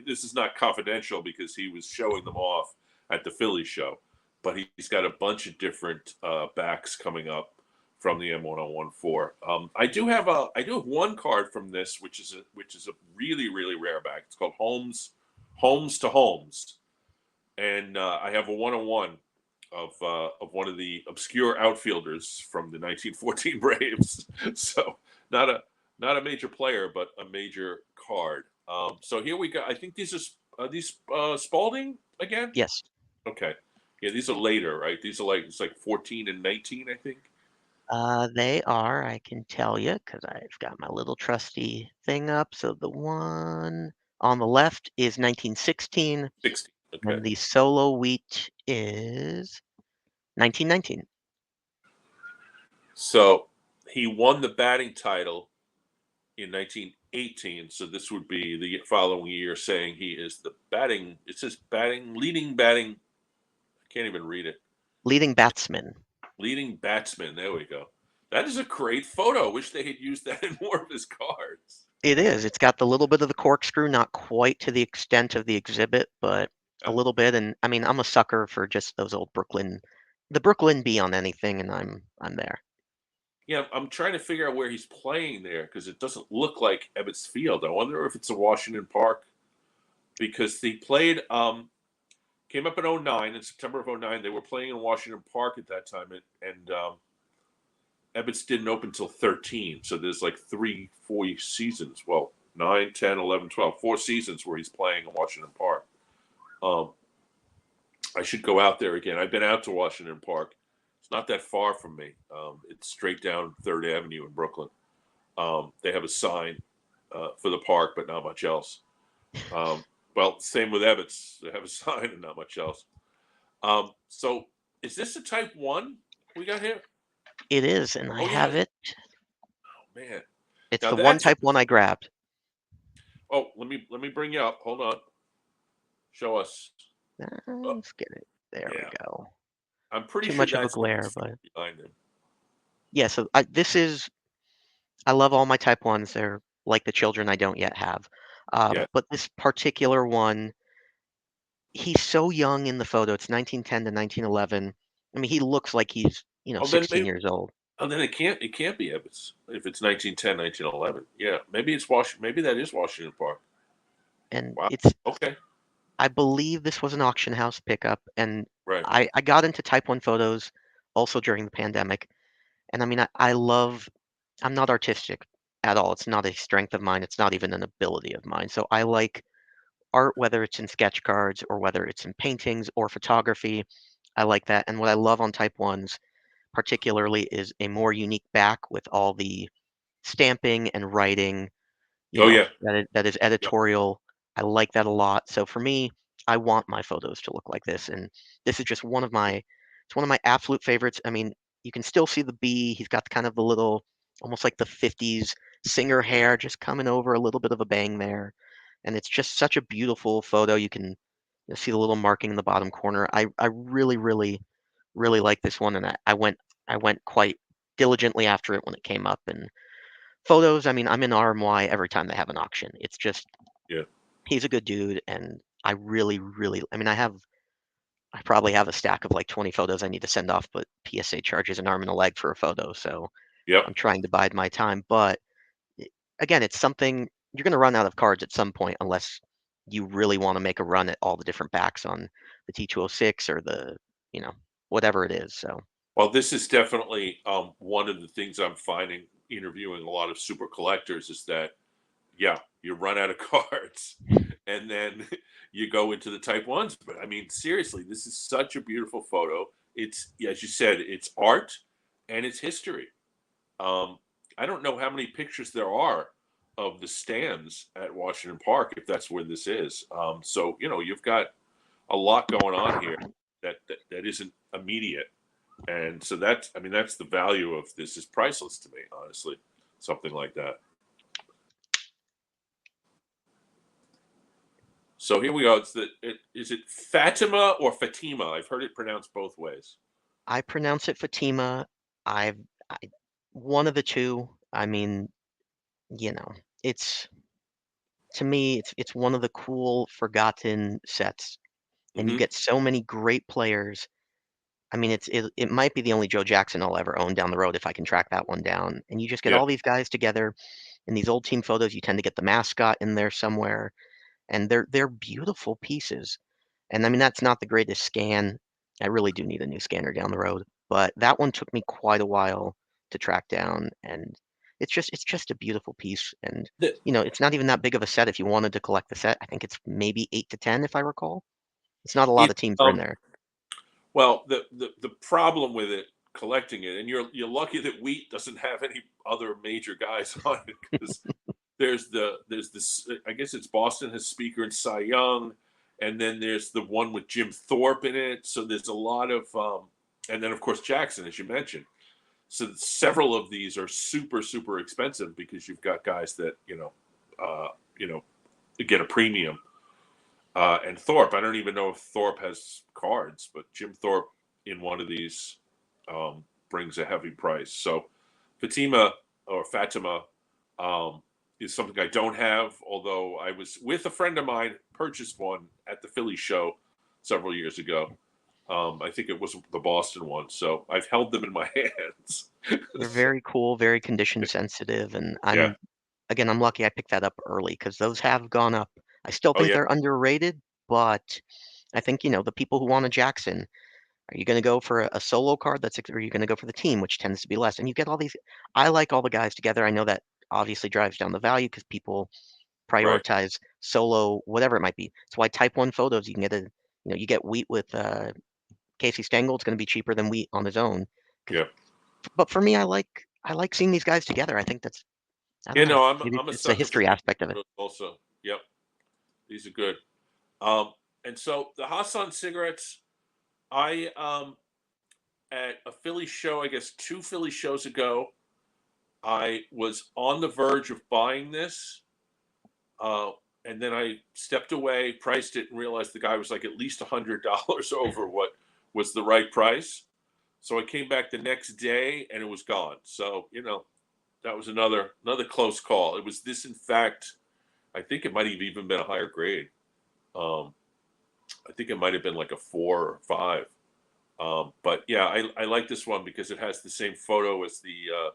this is not confidential because he was showing them off at the Philly show, but he's got a bunch of different backs coming up from the M1014. I do have one card from this which is a really really rare back. It's called Holmes to Holmes, and I have a 101 of one of the obscure outfielders from the 1914 Braves. So not a not a major player, but a major card. So here we go. I think these Spalding again. Yes, Okay, yeah, these are later, right? These are it's like 14 and 19, I think. they are. I can tell you because I've got my little trusty thing up. So the one on the left is 1916, 16. Okay, and the solo wheat is 1919. so he won the batting title in 1918. So this would be the following year, saying he is the batting. It says batting leading batting. I can't even read it. Leading batsman. Leading batsman. There we go. That is a great photo. Wish they had used that in more of his cards. It is. It's got the little bit of the corkscrew, not quite to the extent of the exhibit, but a Yeah. little bit. And I mean, I'm a sucker for just those old the Brooklyn B on anything, and I'm there. Yeah, I'm trying to figure out where he's playing there because it doesn't look like Ebbets Field. I wonder if it's a Washington Park because he played came up in '09 in September of '09. They were playing in Washington Park at that time, and Ebbets didn't open until 13. So there's like 4 seasons. Well, 9, 10, 11, 12, 4 seasons where he's playing in Washington Park. Um, I should go out there again. I've been out to Washington Park. It's not that far from me. It's straight down 3rd Avenue in Brooklyn. They have a sign for the park, but not much else. Well, same with Ebbets. They have a sign and not much else. So is this a Type 1 we got here? It is, and I Oh, yeah. have it. Oh, man. It's Now the one that's Type 1 I grabbed. oh, let me bring you up. Hold on. Show us. Oh, Let's get it. There we yeah. go. I'm pretty Too sure much of a that's Ebbets glare, Field but behind him. yeah. So this is. I love all my Type 1s. They're like the children I don't yet have. Yeah. But this particular one, he's so young in the photo. It's 1910 to 1911. I mean, he looks like he's, Oh, then 16 maybe. years old. Oh, then it can't be Ebbets if it's 1910, 1911. Yeah, maybe it's Washington. Maybe that is Washington Park. And Wow. it's, Okay. I believe this was an auction house pickup. And Right. I got into Type 1 photos also during the pandemic. And I mean, I'm not artistic at all. It's not a strength of mine. It's not even an ability of mine. So I like art, whether it's in sketch cards or whether it's in paintings or photography. I like that. And what I love on Type 1s particularly is a more unique back with all the stamping and writing, Oh, yeah. that is Yeah. editorial. I like that a lot. So for me, I want my photos to look like this, and this is just it's one of my absolute favorites. I mean, you can still see the B. He's got kind of the little, almost like the 50s singer hair just coming over a little bit of a bang there. And it's just such a beautiful photo. You can see the little marking in the bottom corner. I really, really, really like this one, and I went quite diligently after it when it came up. And photos, I mean, I'm in RMY every time they have an auction. It's just Yeah. he's a good dude, and I really, really, I mean, I probably have a stack of like 20 photos I need to send off, but PSA charges an arm and a leg for a photo, so Yep. I'm trying to bide my time. But again, it's something you're going to run out of cards at some point unless you really want to make a run at all the different backs on the T206 or the, you know, whatever it is. So Well, this is definitely one of the things I'm finding interviewing a lot of super collectors is that, yeah, you run out of cards and then you go into the Type 1s. But I mean, seriously, this is such a beautiful photo. It's, as you said, it's art and it's history. Um, I don't know how many pictures there are of the stands at Washington Park, if that's where this is. So, you've got a lot going on here that isn't immediate. And so I mean, that's the value of this is priceless to me, honestly, something like that. So here we go. Is it Fatima or Fatima? I've heard it pronounced both ways. I pronounce it Fatima. I've I, one of the two. I mean, you know, it's to me, it's one of the cool forgotten sets, and you Hmm. get so many great players. I mean, it might be the only Joe Jackson I'll ever own down the road if I can track that one down. And you just get Yeah. all these guys together in these old team photos. You tend to get the mascot in there somewhere, and they're beautiful pieces. And I mean, that's not the greatest scan. I really do need a new scanner down the road, but that one took me quite a while to track down, and it's just a beautiful piece. And The, it's not even that big of a set if you wanted to collect the set. I think it's maybe 8 to 10 if I recall. It's not a lot it, of teams are in um, there. well, the problem with it, collecting it, and you're lucky that Wheat doesn't have any other major guys on it because there's this. I guess it's Boston has Speaker and Cy Young, and then there's the one with Jim Thorpe in it. So there's a lot of, and then of course Jackson, as you mentioned. So several of these are super super expensive because you've got guys that uh, you know get a premium. And Thorpe, I don't even know if Thorpe has cards, but Jim Thorpe in one of these brings a heavy price. So Fatima or Fatima is something I don't have, although I was with a friend of mine, purchased one at the Philly show several years ago. I think it was the Boston one, so I've held them in my hands. They're So, very cool, very condition sensitive, and yeah. I'm lucky I picked that up early because those have gone up. I still Oh think yeah. they're underrated, but I think, the people who want a Jackson, are you gonna go for a solo card or are you gonna go for the team, which tends to be less? And you get all these I like all the guys together. I know that obviously drives down the value because people Right. prioritize solo, whatever it might be. That's why Type 1 photos, you can get you get Wheat with Casey Stengel. It's gonna be cheaper than Wheat on his own. 'Cause Yeah. but for me, I like seeing these guys together. I think that's I don't Yeah. know. No, Maybe I'm a it's the sucker for history these aspect of it. photos also. Yep. These are good. And so the Hassan cigarettes, I at a Philly show, I guess 2 Philly shows ago, I was on the verge of buying this. Uh, and then I stepped away, priced it, and realized the guy was like at least $100 over what was the right price. So I came back the next day and it was gone. So, that was another close call. It was this, in fact, I think it might have even been a higher grade. Um, I think it might have been like a 4 or 5. But yeah, I like this one because it has the same photo as the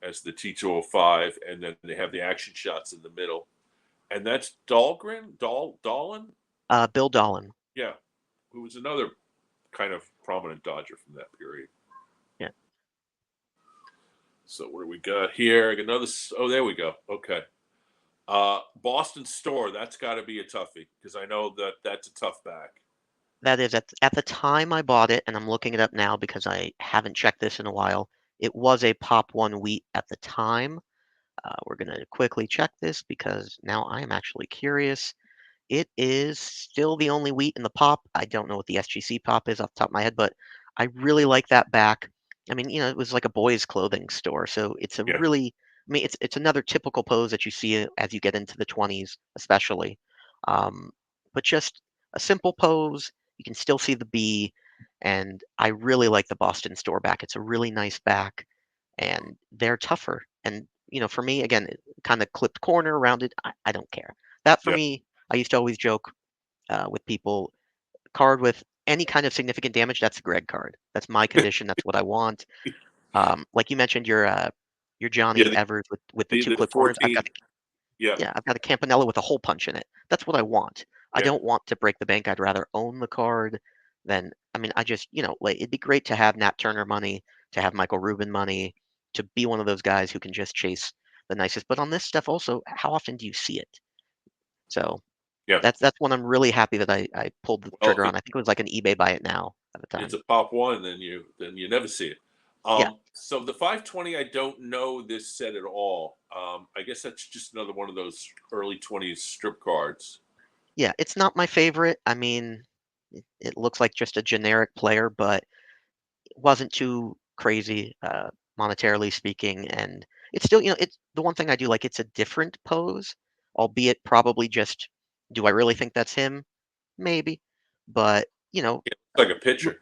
T205, and then they have the action shots in the middle. And that's Dahlin, Bill Dolan. yeah, who was another kind of prominent Dodger from that period. Yeah. So what do we got here? I got another. Oh, there we go. Okay. Boston Store. That's got to be a toughie because I know that that's a tough back. That is at the time I bought it, and I'm looking it up now because I haven't checked this in a while. It was a Pop 1 Wheat at the time. We're gonna quickly check this because now I am actually curious. It is still the only wheat in the pop. I don't know what the SGC pop is off the top of my head, but I really like that back. I mean, it was like a boys' clothing store, so it's a Yeah. really, I mean, it's another typical pose that you see as you get into the 20s, especially. Um, but just a simple pose. You can still see the B, and I really like the Boston store back. It's a really nice back, and they're tougher. And for me, again, kind of clipped corner around it. I don't care. That for Yeah. me, I used to always joke with people, card with any kind of significant damage, that's a Greg card. That's my condition. That's what I want. Like you mentioned, your Yeah. Johnny Evers with the two The clip corners. 14. Yeah. I've got a Campanella with a hole punch in it. That's what I want. I Yeah. don't want to break the bank. I'd rather own the card than. I mean, I just like it'd be great to have Nat Turner money, to have Michael Rubin money, to be one of those guys who can just chase the nicest. But on this stuff, also, how often do you see it? So Yeah. that's one I'm really happy that I pulled the Well, trigger on. I think it was like an eBay buy it now at the it's time. a pop one, then you never see it. Yeah, So the 520, I don't know this set at all. I guess that's just another one of those early 20s strip cards. yeah, it's not my favorite. I mean, it looks like just a generic player, but it wasn't too crazy, monetarily speaking. And it's still, it's the one thing I do like. It's a different pose, albeit probably just. Do I really think that's him? Maybe, but Yeah, it's like a picture.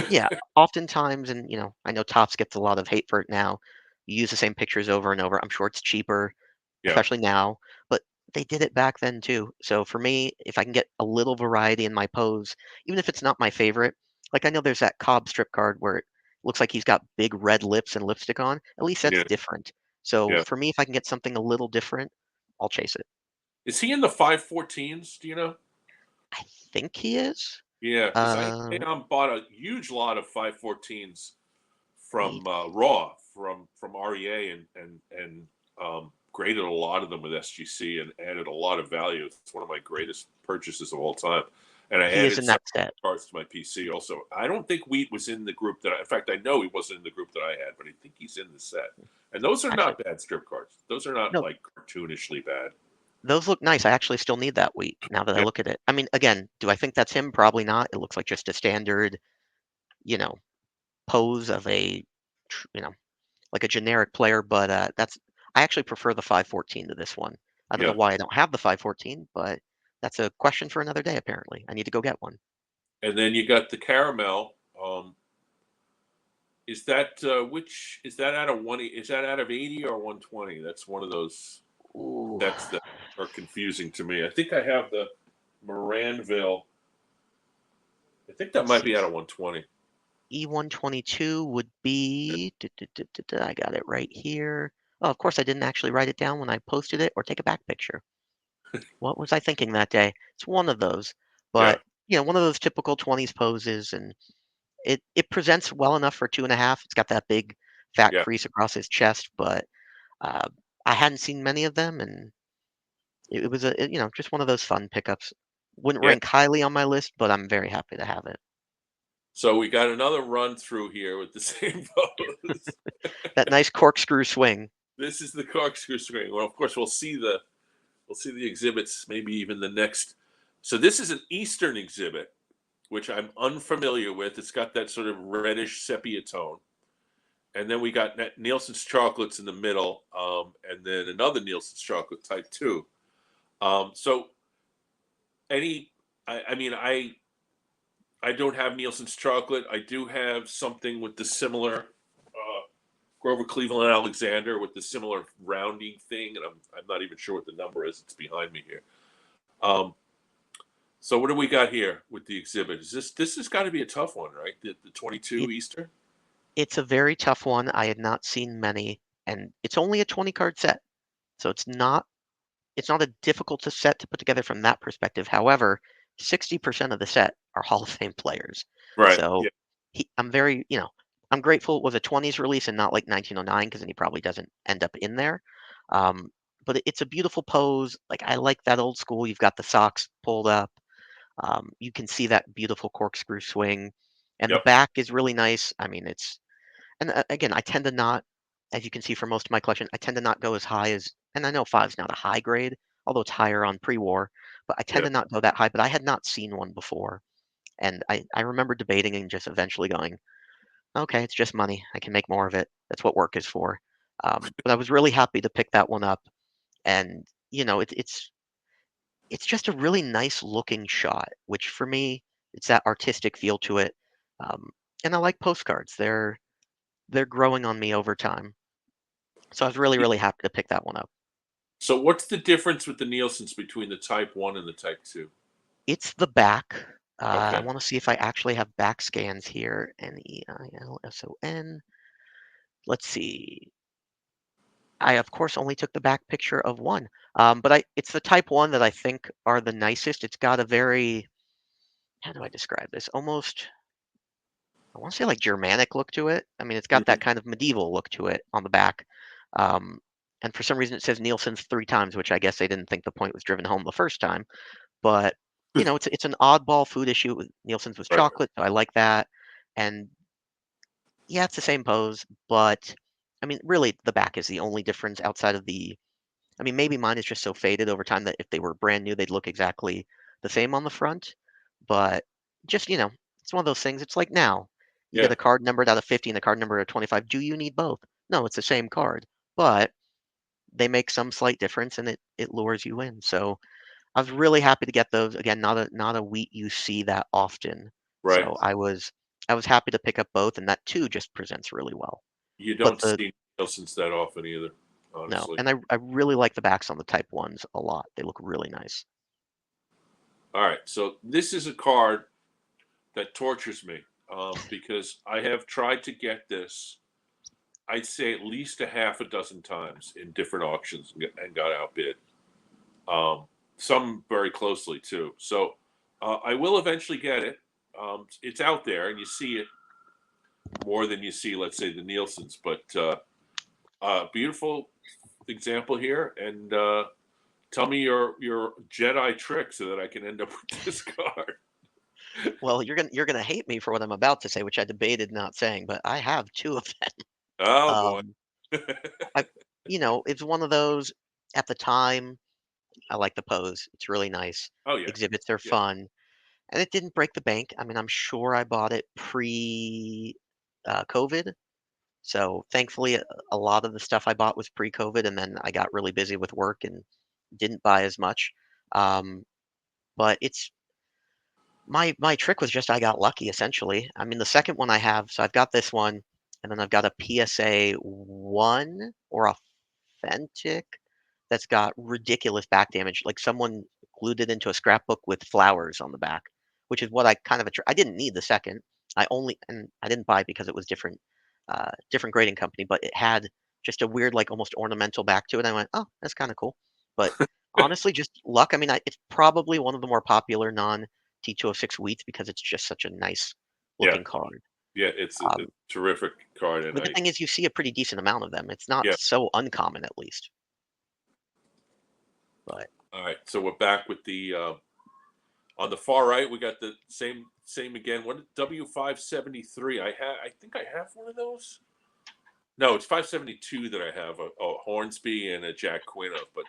yeah, oftentimes, and I know Topps gets a lot of hate for it now. You use the same pictures over and over. I'm sure it's cheaper, Yeah. especially now, but they did it back then too. So for me, if I can get a little variety in my pose, even if it's not my favorite, like I know there's that Cobb strip card where it looks like he's got big red lips and lipstick on. At least that's Yeah. different. So Yeah. for me, if I can get something a little different, I'll chase it. Is he in the 514s? Do you know? I think he is. Yeah, because I Uh, bought a huge lot of 514s wait, from Raw, from REA, and graded a lot of them with SGC and added a lot of value. It's one of my greatest purchases of all time. And I he is added in some that set. cards to my PC also. I don't think Wheat was in the group in fact, I know he wasn't in the group that I had, but I think he's in the set. And those are Actually, not bad strip cards. Those are not no, like cartoonishly bad. those look nice. I actually still need that wheat now that I Yeah. look at it. I mean, again, do I think that's him? Probably not. It looks like just a standard, you know, pose of a, like a generic player. But I actually prefer the 514 to this one. I don't know Yeah. why I don't have the 514, but that's a question for another day. Apparently, I need to go get one. And then you got the caramel. Is that which is that out of 1? Is that out of 80 or 120? That's one of those Ooh, sets that are confusing to me. I think I have the Moranville. I think that let's might see. be out of 120. E122 would be. I got it right here. Oh, of course, I didn't actually write it down when I posted it or take a back picture. What was I thinking that day? It's one of those, Yeah, but one of those typical 20s poses, and it presents well enough for 2.5. It's got that big fat yeah, crease across his chest, but uh, I hadn't seen many of them, and it was just one of those fun pickups. Wouldn't yeah. rank highly on my list, but I'm very happy to have it. So we got another run through here with the same pose. That nice corkscrew swing. This is the corkscrew screen. Well, of course, we'll see the exhibits, maybe even the next. So this is an Eastern exhibit, which I'm unfamiliar with. It's got that sort of reddish sepia tone. And then we got Nielsen's chocolates in the middle, and then another Nielsen's chocolate type 2. So any, I mean, I don't have Nielsen's chocolate. I do have something with the similar Grover Cleveland Alexander with the similar rounding thing, and I'm not even sure what the number is. It's behind me here. Um, so what do we got here with the exhibit? Is this has got to be a tough one, right? The 22 It Easter. it's a very tough one. I had not seen many, and it's only a 20 card set, so it's not a difficult to set to put together from that perspective. However, 60% of the set are Hall of Fame players. Right. So Yeah. I'm grateful it was a 20s release and not like 1909 because then he probably doesn't end up in there. Um, but it's a beautiful pose. Like I like that old school. You've got the socks pulled up. You can see that beautiful corkscrew swing, and the Yep. back is really nice. I mean, and again, I tend to not, as you can see from most of my collection, I tend to not go as high as, and I know five's not a high grade, although it's higher on pre-war, but I tend Yeah. to not go that high. But I had not seen one before, and I remember debating and just eventually going, okay, it's just money. I can make more of it. That's what work is for. But I was really happy to pick that one up, and it's just a really nice looking shot, which for me, it's that artistic feel to it. Um, and I like postcards. They're growing on me over time. So I was really, really happy to pick that one up. So what's the difference with the Nielsen's between the Type 1 and the Type 2? It's the back. I Okay. want to see if I actually have back scans here. Neilson. Let's see. I of course only took the back picture of one. But it's the type one that I think are the nicest. It's got a very, how do I describe this? Almost, I want to say like Germanic look to it. I mean, it's got Mhm. that kind of medieval look to it on the back. Um, and for some reason it says Nielsen's 3 times, which I guess they didn't think the point was driven home the first time. But it's an oddball food issue. Nielsen's was Right. chocolate, so I like that. And yeah, it's the same pose, but I mean, really, the back is the only difference outside of the. I mean, maybe mine is just so faded over time that if they were brand new, they'd look exactly the same on the front. But just it's one of those things. It's like now you get Yeah. a card numbered out of 50 and a card number out of 25. Do you need both? No, it's the same card, but they make some slight difference, and it lures you in. So I was really happy to get those. Again, not a wheat you see that often. Right. So I was happy to pick up both, and that too just presents really well. You But don't see Nielsen's that often either, no, honestly. and I really like the backs on the Type ones a lot. They look really nice. All right. So this is a card that tortures me because I have tried to get this, I'd say at least a half a dozen times in different auctions and got outbid. Some very closely too. So I will eventually get it. It's out there, and you see it more than you see, let's say, the Nielsen's. But beautiful example here, and tell me your Jedi trick so that I can end up with this card. Well, you're gonna hate me for what I'm about to say, which I debated not saying, but I have two of them. Oh boy. Um, I, it's one of those. At the time, I like the pose. It's really nice. Oh yeah, Exhibits are yeah, fun, and it didn't break the bank. I mean, I'm sure I bought it COVID. So thankfully, a lot of the stuff I bought was pre-COVID, and then I got really busy with work and didn't buy as much. Um, but it's my trick was just I got lucky essentially. I mean, the second one I have, so I've got this one. and then I've got a PSA 1 or authentic that's got ridiculous back damage. Like someone glued it into a scrapbook with flowers on the back, which is what I kind of I didn't need the second. I didn't buy it because it was different grading company, but it had just a weird like almost ornamental back to it. I went, oh, that's kind of cool. But honestly, just luck. I mean, it's probably one of the more popular non T206 wheats because it's just such a nice Yeah, looking card. yeah, it's a Um, terrific card, and the good thing is you see a pretty decent amount of them. It's not yeah. so uncommon, at least. But All right, so we're back with the on the far right. We got the same again. What W573? I think I have one of those. No, it's 572 that I have a Hornsby and a Jack Quinn of, but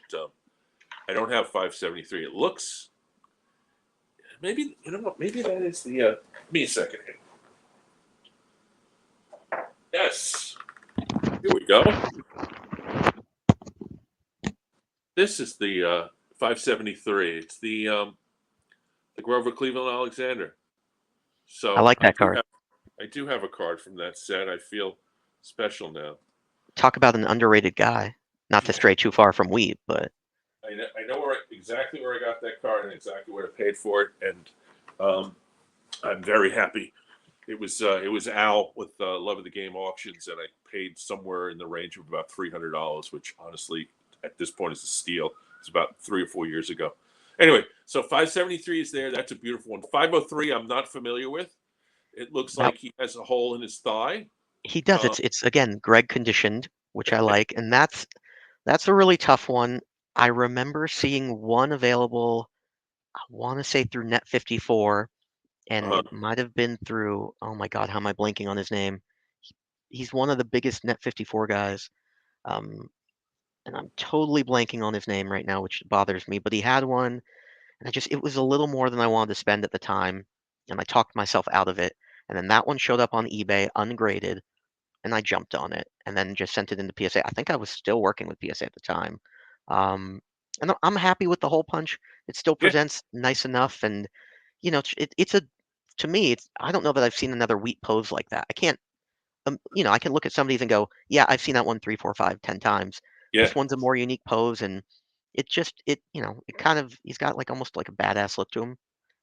I don't have 573. It looks maybe you know what? Maybe that is the. Give me a second here. Yes, here we go. This is the 573. It's the Grover Cleveland Alexander. I So like that card. I do have a card from that set. I feel special now. Talk about an underrated guy. Not to Yeah, stray too far from wheat, but I know exactly where I got that card and exactly what I paid for it, and I'm very happy. It was Al with Love of the Game auctions, and I paid somewhere in the range of about $300, which honestly at this point is a steal. It's about 3 or 4 years ago. Anyway, so 573 is there. That's a beautiful one. 503 I'm not familiar with. It looks that like he has a hole in his thigh. he does. Uh, It's again Greg conditioned, which I like, and that's a really tough one. I remember seeing one available. I want to say through Net 54, and uh, it might have been through. Oh my God, how am I blanking on his name? He's one of the biggest Net 54 guys. Um, and I'm totally blanking on his name right now, which bothers me. But he had one, and it was a little more than I wanted to spend at the time, and I talked myself out of it. And then that one showed up on eBay ungraded, and I jumped on it, and then just sent it into PSA. I think I was still working with PSA at the time, um, and I'm happy with the hole punch. It still yeah, presents nice enough, and it's a to me. It's I don't know that I've seen another wheat pose like that. I can't. I can look at some of these and go, yeah, I've seen that one three, four, five, 10 times. yeah, This one's a more unique pose, and it kind of he's got like almost like a badass look to him.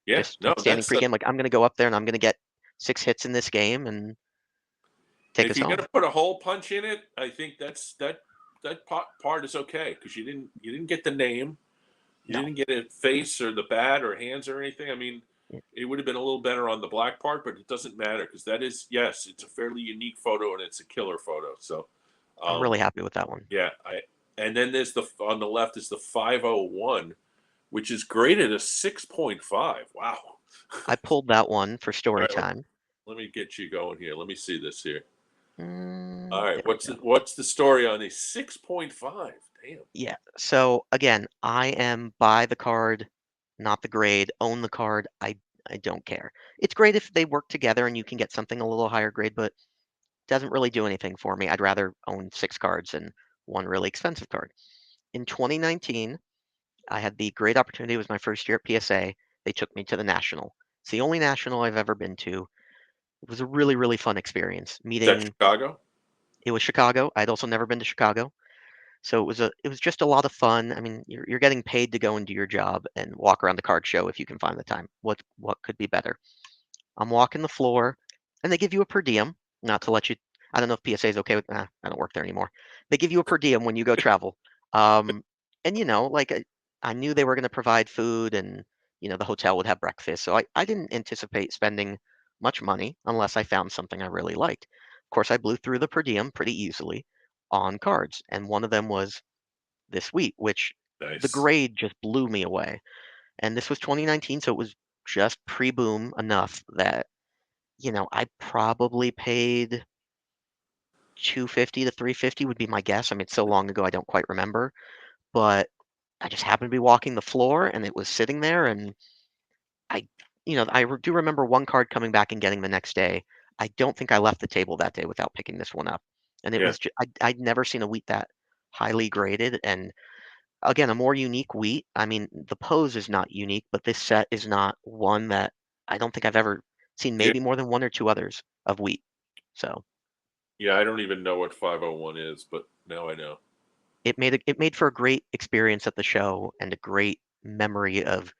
yeah. Just No, like standing that's pregame, like I'm gonna go up there and I'm gonna get 6 hits in this game and take if us you're home. gonna put a hole punch in it, I think that part is okay because you didn't get the name, you No, didn't get a face or the bat or hands or anything. I mean, yeah, it would have been a little better on the black part, but it doesn't matter because that is yes, it's a fairly unique photo and it's a killer photo. So, I'm um, really happy with that one. yeah, I and then there's the on the left is the 501, which is graded a 6.5. Wow. I pulled that one for All story right, time. let me get you going here. Let me see this here. All right, There we go. what's the story on a 6.5? Damn. Yeah. So again, I am buy the card, not the grade. Own the card. I don't care. It's great if they work together and you can get something a little higher grade, but doesn't really do anything for me. I'd rather own 6 cards than one really expensive card. In 2019, I had the great opportunity. It was my first year at PSA. They took me to the National. It's the only National I've ever been to. It was a really, really fun experience. Is that Meeting, Chicago? it was Chicago. I'd also never been to Chicago. So it was just a lot of fun. I mean, you're getting paid to go and do your job and walk around the card show if you can find the time. What could be better? I'm walking the floor, and they give you a per diem. Not to let you. I don't know if PSA is okay with. I don't work there anymore. They give you a per diem when you go travel. Um, and like I knew they were going to provide food, and the hotel would have breakfast. So I didn't anticipate spending much money unless I found something I really liked. Of course, I blew through the per diem pretty easily on cards, and one of them was this wheat, which the Nice. grade just blew me away. And this was 2019, so it was just pre-boom enough that I probably paid 250 to 350 would be my guess. I mean, it's so long ago I don't quite remember, but I just happened to be walking the floor and it was sitting there and I do remember one card coming back and getting the next day. I don't think I left the table that day without picking this one up. And it Yeah. was I'd never seen a wheat that highly graded and again, a more unique wheat. I mean, the pose is not unique, but this set is not one that I don't think I've ever seen Yeah. maybe more than one or two others of wheat. So Yeah, I don't even know what 501 is, but now I know. It made for a great experience at the show and a great memory of,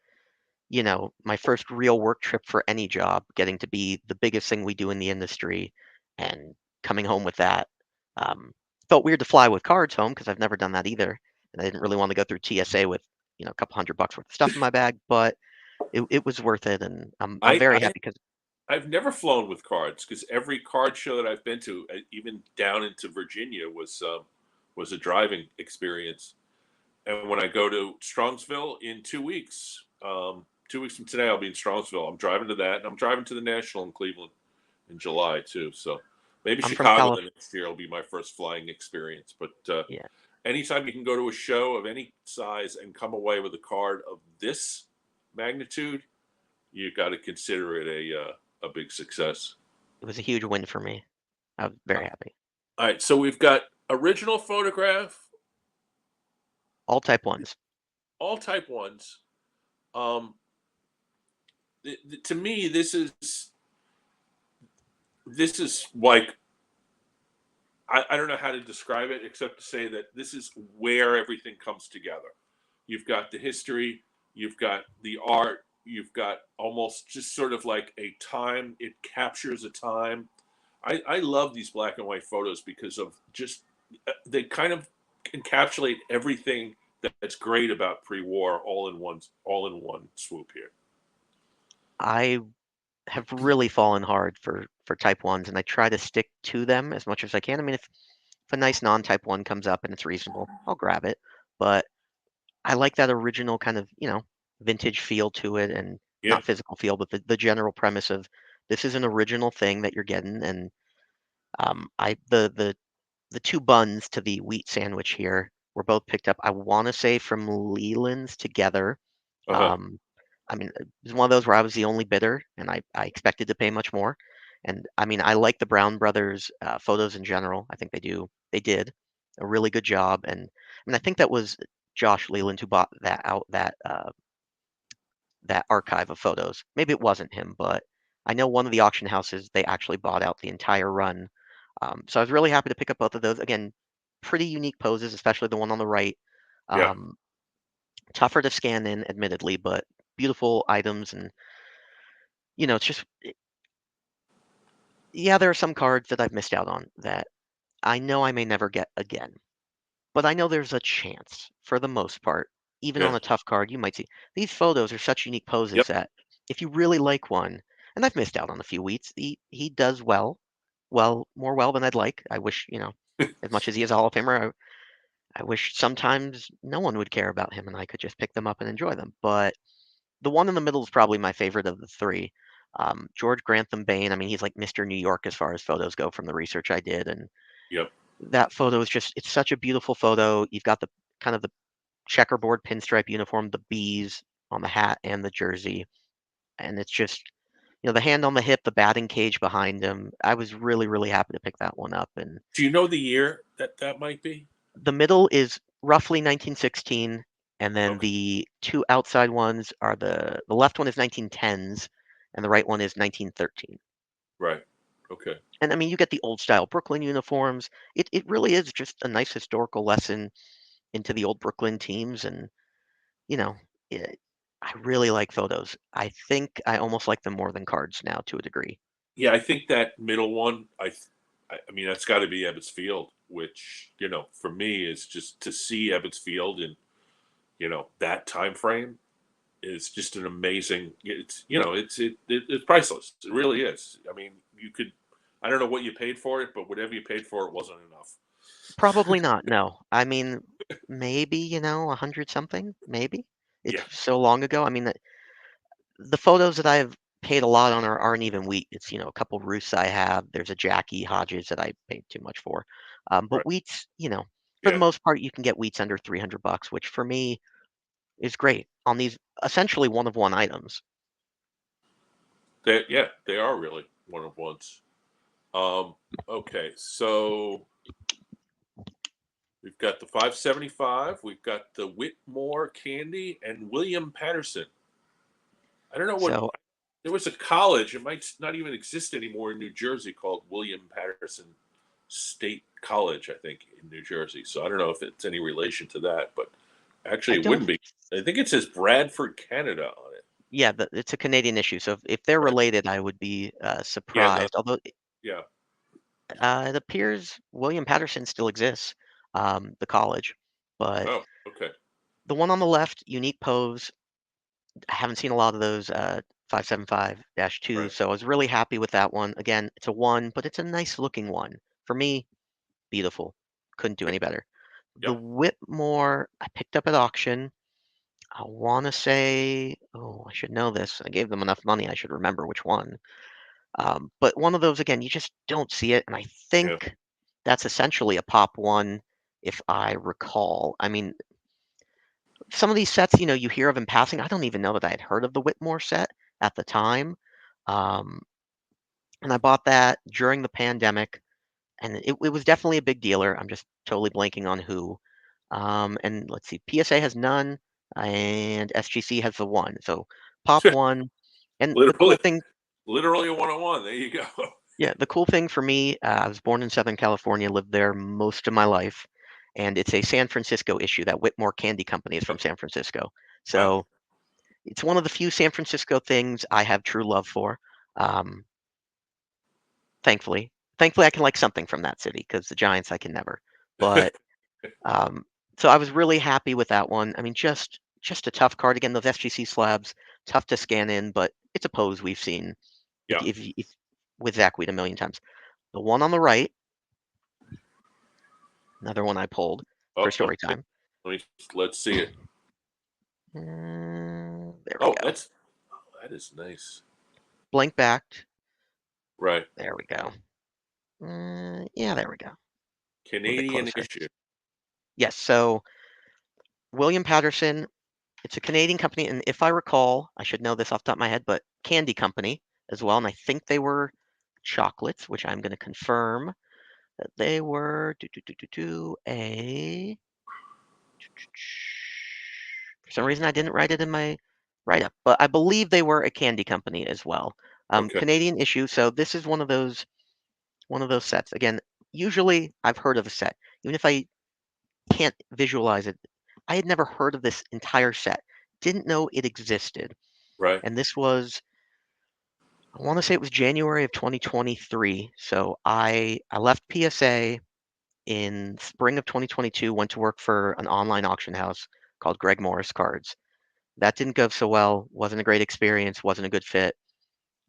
my first real work trip for any job, getting to be the biggest thing we do in the industry and coming home with that. Um, Felt weird to fly with cards home because I've never done that either. And I didn't really want to go through TSA with, a couple $100 worth of stuff in my bag, but it was worth it. And I'm I, very I happy because I've never flown with cards because every card show that I've been to, even down into Virginia, was a driving experience. And when I go to Strongsville in 2 weeks, 2 weeks from today, I'll be in Strongsville. I'm driving to that, and I'm driving to the National in Cleveland in July too. So maybe I'm from Chicago the California. next year will be my first flying experience. But Yeah, anytime you can go to a show of any size and come away with a card of this magnitude, you got to consider it a big success. it was a huge win for me. I was very happy. All right, so we've got original photograph, All type ones. all type ones. Um, to me, this is like I don't know how to describe it except to say that this is where everything comes together. You've got the history, you've got the art, you've got almost just sort of like a time. It captures a time. I love these black and white photos because of just they kind of encapsulate everything that's great about pre-war all in one swoop here. I have really fallen hard for type ones, and I try to stick to them as much as I can. I mean, if a nice non-type one comes up and it's reasonable, I'll grab it. But I like that original kind of, vintage feel to it, and Yeah. not physical feel, but the general premise of this is an original thing that you're getting. And I the two buns to the wheat sandwich here were both picked up, I want to say, from Leland's together. Uh huh. Um, I mean, it was one of those where I was the only bidder, and I expected to pay much more. And I mean, I like the Brown Brothers photos in general. I think they did a really good job. And I mean, I think that was Josh Leland who bought that archive of photos. Maybe it wasn't him, but I know one of the auction houses, they actually bought out the entire run. So I was really happy to pick up both of those. Again, pretty unique poses, especially the one on the right. Yeah. Um, Tougher to scan in, admittedly, but beautiful items. And, it's just, yeah, there are some cards that I've missed out on that I know I may never get again. But I know there's a chance for the most part. Even Yeah. on a tough card, you might see these photos are such unique poses Yep. that if you really like one, and I've missed out on a few wheats, he does more well than I'd like. I wish, as much as he is a Hall of Famer, I wish sometimes no one would care about him and I could just pick them up and enjoy them. But the one in the middle is probably my favorite of the three. George Grantham Bain, I mean, he's like Mr. New York as far as photos go from the research I did. And Yep. that photo is just, it's such a beautiful photo. You've got the kind of the checkerboard pinstripe uniform, the bees on the hat and the jersey. And it's just, the hand on the hip, the batting cage behind him. I was really, really happy to pick that one up. And Do you know the year that might be? the middle is roughly 1916. And then Okay. the two outside ones are the left one is 1910s and the right one is 1913. Right. Okay. And I mean, you get the old style Brooklyn uniforms. It really is just a nice historical lesson into the old Brooklyn teams. And you know, it, I really like photos. I think I almost like them more than cards now to a degree. Yeah, I think that middle one. I mean, that's got to be Ebbets Field, which for me is just to see Ebbets Field in that time frame is just an amazing. It's priceless. It really is. I mean, you could. I don't know what you paid for it, but whatever you paid for it wasn't enough. Probably not. No, I mean, maybe 100 something. Maybe it's Yeah. so long ago. I mean, the photos that I've paid a lot on aren't even wheat. It's a couple Roos I have. There's a Jackie Hodges that I paid too much for. But Right. wheats, for the Yeah. most part, you can get wheats under $300, which for me is great on these essentially one of one items. They are really one of ones. Um, okay, so we've got the 575, we've got the Whitmore Candy, and William Patterson. I don't know what So there was a college. It might not even exist anymore in New Jersey called William Patterson State College, I think, in New Jersey. So I don't know if it's any relation to that, but I actually it don't. wouldn't be. I think it says Bradford, Canada on it. Yeah, it's a Canadian issue. So if they're Right. related, I would be Yeah, no, surprised. Although yeah. it appears William Patterson still exists, the college. But Oh, okay. the one on the left, unique pose. I haven't seen a lot of those 575-2, Right. so I was really happy with that one. Again, it's a one, but it's a nice looking one. For me, beautiful. Couldn't do Yep. any better. The Yep. Whitmore I picked up at auction. I want to say, oh, I should know this. I gave them enough money. I should remember which one. But one of those, again, you just don't see it. And I Yeah. think that's essentially a pop one, if I recall. I mean, some of these sets, you hear of in passing. I don't even know that I had heard of the Whitmore set at the time. Um, and I bought that during the pandemic, and it was definitely a big dealer. I'm just totally blanking on who. And let's see, PSA has none, and SGC has the one. So pop one. And the cool Literally, thing, literally a one-on-one. There you go. yeah, the cool thing for me, I was born in Southern California, lived there most of my life, and it's a San Francisco issue. That Whitmore Candy Company is from San Francisco. Wow. So it's one of the few San Francisco things I have true love for. Um, thankfully, I can like something from that city because the Giants I can never. But um, so I was really happy with that one. I mean, just a tough card again. Those SGC slabs, tough to scan in, but it's a pose we've seen Yeah. if with Zack Wheat a million times. The one on the right, another one I pulled for Oh, story time. let's see it. There we Oh, go. that is nice. Blank backed. Right. There we go. Yeah, there we go. A little bit Canadian closer. issue. Yes. So William Patterson, it's a Canadian company, and if I recall, I should know this off the top of my head, but candy company as well, and I think they were chocolates, which I'm going to confirm that they were a. For some reason, I didn't write it in my write-up, but I believe they were a candy company as well. Okay. Canadian issue. So this is one of those sets. Again, usually I've heard of a set, even if I can't visualize it. I had never heard of this entire set. Didn't know it existed. Right. And this was, I want to say it was January of 2023. So I left PSA in spring of 2022, went to work for an online auction house called Greg Morris Cards. That didn't go so well, wasn't a great experience, wasn't a good fit.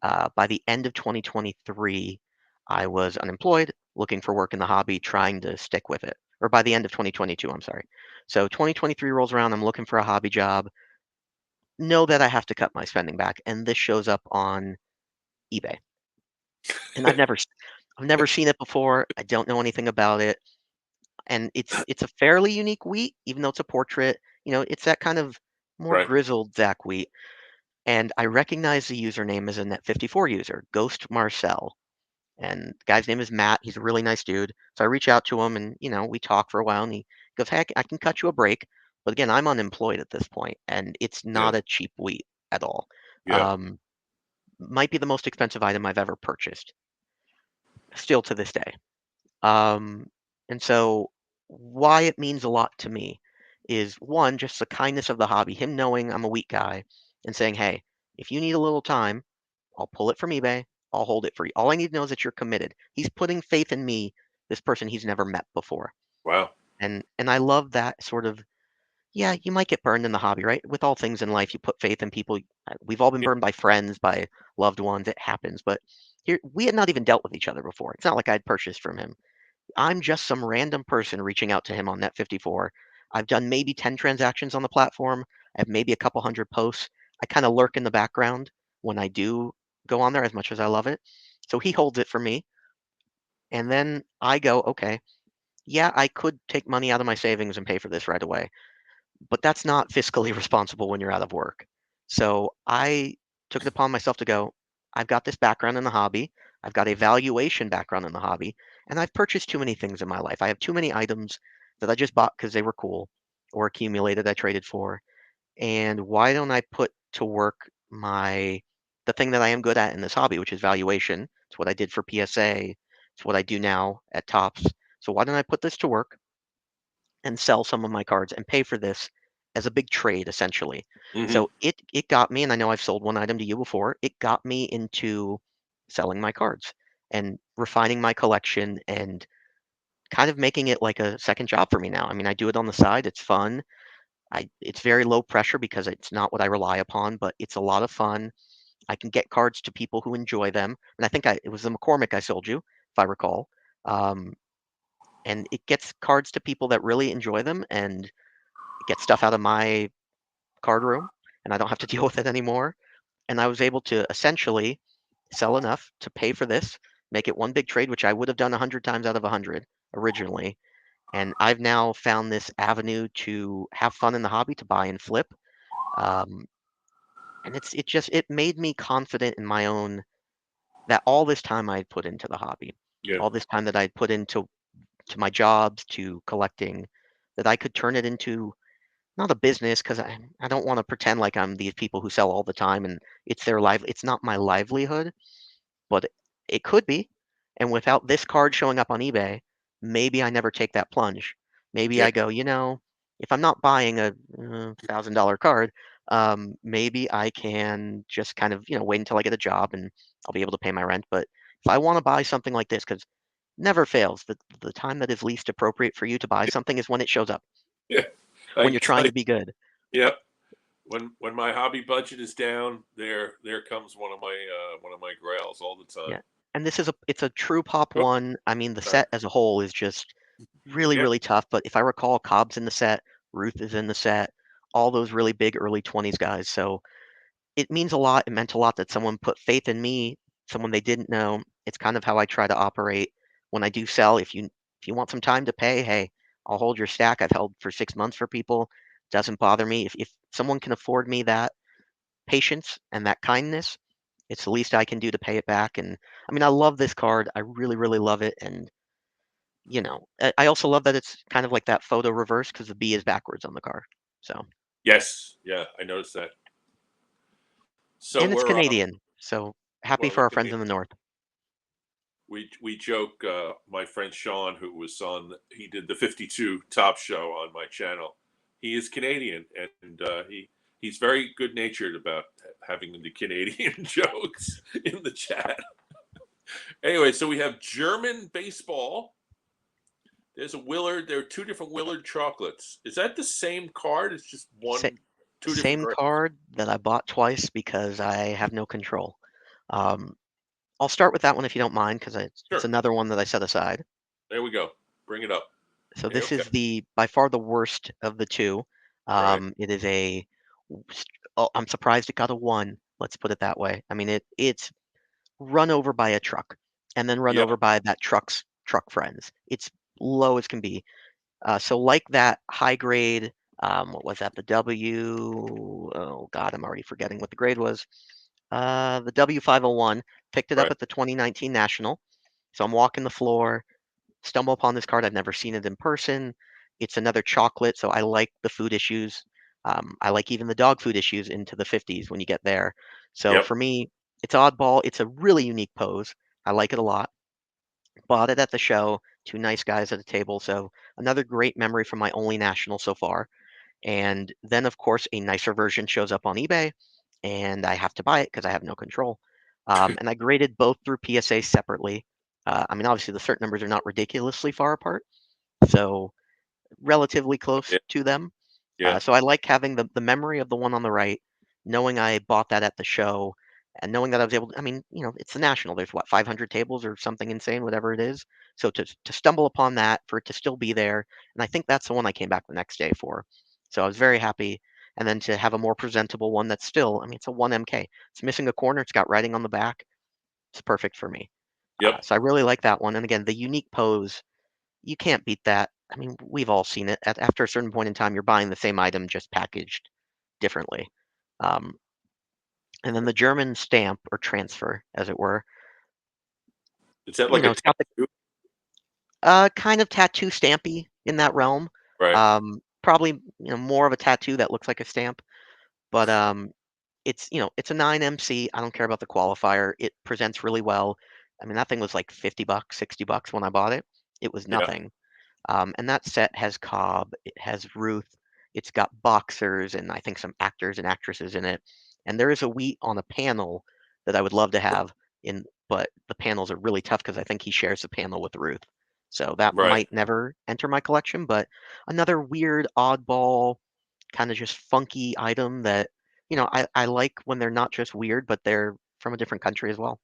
By the end of 2023, I was unemployed, looking for work in the hobby, trying to stick with it. Or by the end of 2022, I'm sorry. So 2023 rolls around, I'm looking for a hobby job, know that I have to cut my spending back, and this shows up on eBay. And I've never seen it before. I don't know anything about it. And it's a fairly unique wheat, even though it's a portrait. It's that kind of more Right. grizzled Zack Wheat. And I recognize the username as a Net54 user, Ghost Marcel. And the guy's name is Matt. He's a really nice dude. So I reach out to him and, we talk for a while and he goes, "Hey, I can cut you a break." But again, I'm unemployed at this point and it's Yeah. not a cheap wheat at all. Yeah. Um, might be the most expensive item I've ever purchased, still to this day. Um, and so why it means a lot to me is one, just the kindness of the hobby, him knowing I'm a wheat guy and saying, "Hey, if you need a little time, I'll pull it from eBay. I'll hold it for you. All I need to know is that you're committed." He's putting faith in me, this person he's never met before. Wow. And I love that sort of, yeah, you might get burned in the hobby, right? With all things in life, you put faith in people. We've all been Yeah. burned by friends, by loved ones. It happens. But here, we had not even dealt with each other before. It's not like I'd purchased from him. I'm just some random person reaching out to him on Net54. I've done maybe 10 transactions on the platform. I have maybe a couple hundred posts. I kind of lurk in the background when I do go on there as much as I love it. So he holds it for me. And then I go, okay, yeah, I could take money out of my savings and pay for this right away, but that's not fiscally responsible when you're out of work. So I took it upon myself to go, I've got this background in the hobby. I've got a valuation background in the hobby, and I've purchased too many things in my life. I have too many items that I just bought because they were cool or accumulated I traded for. And why don't I put to work the thing that I am good at in this hobby, which is valuation. It's what I did for PSA. It's It's what I do now at Tops. So why don't I put this to work and sell some of my cards and pay for this as a big trade, essentially. Hmm. So it got me, and I know I've sold one item to you before. It got me into selling my cards and refining my collection and kind of making it like a second job for me now. I mean, I do it on the side. It's fun. It's very low pressure because it's not what I rely upon, but it's a lot of fun. I can get cards to people who enjoy them, and I think it was the McCormick I sold you, if I recall. Um, and it gets cards to people that really enjoy them, and it gets stuff out of my card room, and I don't have to deal with it anymore. And I was able to essentially sell enough to pay for this, make it one big trade, which I would have done 100 times out of 100 originally. And I've now found this avenue to have fun in the hobby, to buy and flip. Um, and it made me confident in my own, that all this time I had put into the hobby, Yeah. all this time that I had put into my jobs, to collecting, that I could turn it into not a business, because I don't want to pretend like I'm these people who sell all the time and it's their life. It's not my livelihood, but it could be. And without this card showing up on eBay, maybe I never take that plunge. Maybe Yeah. I go, if I'm not buying a $1,000 card, maybe I can just kind of, wait until I get a job and I'll be able to pay my rent. But if I want to buy something like this, because never fails, the time that is least appropriate for you to buy something is when it shows up, Yeah. when I, you're trying I, to be good. yeah. When my hobby budget is down, there comes one of my grails all the time. Yeah, and it's a true pop Oh, one. I mean, the sorry. set as a whole is just really, Yeah. really tough. But if I recall, Cobb's in the set, Ruth is in the set, all those really big early 20s guys. So it means a lot. It meant a lot that someone put faith in me, someone they didn't know. It's kind of how I try to operate when I do sell. If you want some time to pay, hey, I'll hold your stack. I've held for 6 months for people. Doesn't bother me. If someone can afford me that patience and that kindness, it's the least I can do to pay it back. And I mean, I love this card. I really, really love it. And I also love that it's kind of like that photo reverse because the B is backwards on the card. So, Yes. Yeah. I noticed that. So and it's we're Canadian. So happy well, for our friends in the north. we joke. My friend Sean, who was on, he did the 52 Top Show on my channel. He is Canadian, and he's very good natured about having the Canadian jokes in the chat. Anyway, so we have German baseball. There's a Willard. There are two different Willard chocolates. Is that the same card? It's just Sa- one, two different Same grades. card that I bought twice because I have no control. Um, I'll start with that one if you don't mind, because it's Sure. another one that I set aside. There we go. Bring it up. So Okay. this Okay. is the by far the worst of the two. Right. It is oh, I'm surprised it got a one. Let's put it that way. I mean, it's run over by a truck and then run Yep. over by that truck's truck friends. It's low as can be. So like that high grade, what was that? The W, oh God, I'm already forgetting what the grade was. The W501, picked it up Right. at the 2019 National. So I'm walking the floor, stumble upon this card. I've never seen it in person. It's another chocolate, so I like the food issues. I like even the dog food issues into the 50s when you get there. So Yep. for me, it's oddball. It's a really unique pose. I like it a lot. Bought it at the show. Two nice guys at a table. So another great memory from my only national so far. And then, of course, a nicer version shows up on eBay, and I have to buy it because I have no control. And I graded both through PSA separately. I mean, obviously, the cert numbers are not ridiculously far apart, so relatively close Yeah. to them. Yeah. So I like having the memory of the one on the right, knowing I bought that at the show, and knowing that I was able to, I mean, it's the national. There's what, 500 tables or something insane, whatever it is. So to stumble upon that, for it to still be there, and I think that's the one I came back the next day for. So I was very happy. And then to have a more presentable one that's still, I mean, it's a 1 MK. It's missing a corner. It's got writing on the back. It's perfect for me. Yep. So I really like that one. And again, the unique pose, you can't beat that. I mean, we've all seen it. After a certain point in time, you're buying the same item just packaged differently. Um, and then the German stamp or transfer, as it were, Is that like a it's got the tattoo? kind of tattoo stampy in that realm. Right. Probably more of a tattoo that looks like a stamp, but it's it's a 9 MC. I don't care about the qualifier. It presents really well. I mean, that thing was like 50 bucks, 60 bucks when I bought it. It was Yeah. nothing. And that set has Cobb, it has Ruth, it's got boxers and I think some actors and actresses in it. And there is a Wheat on a panel that I would love to have in, but the panels are really tough because I think he shares the panel with Ruth. So that Right. might never enter my collection, but another weird oddball, kind of just funky item that, I like when they're not just weird, but they're from a different country as well.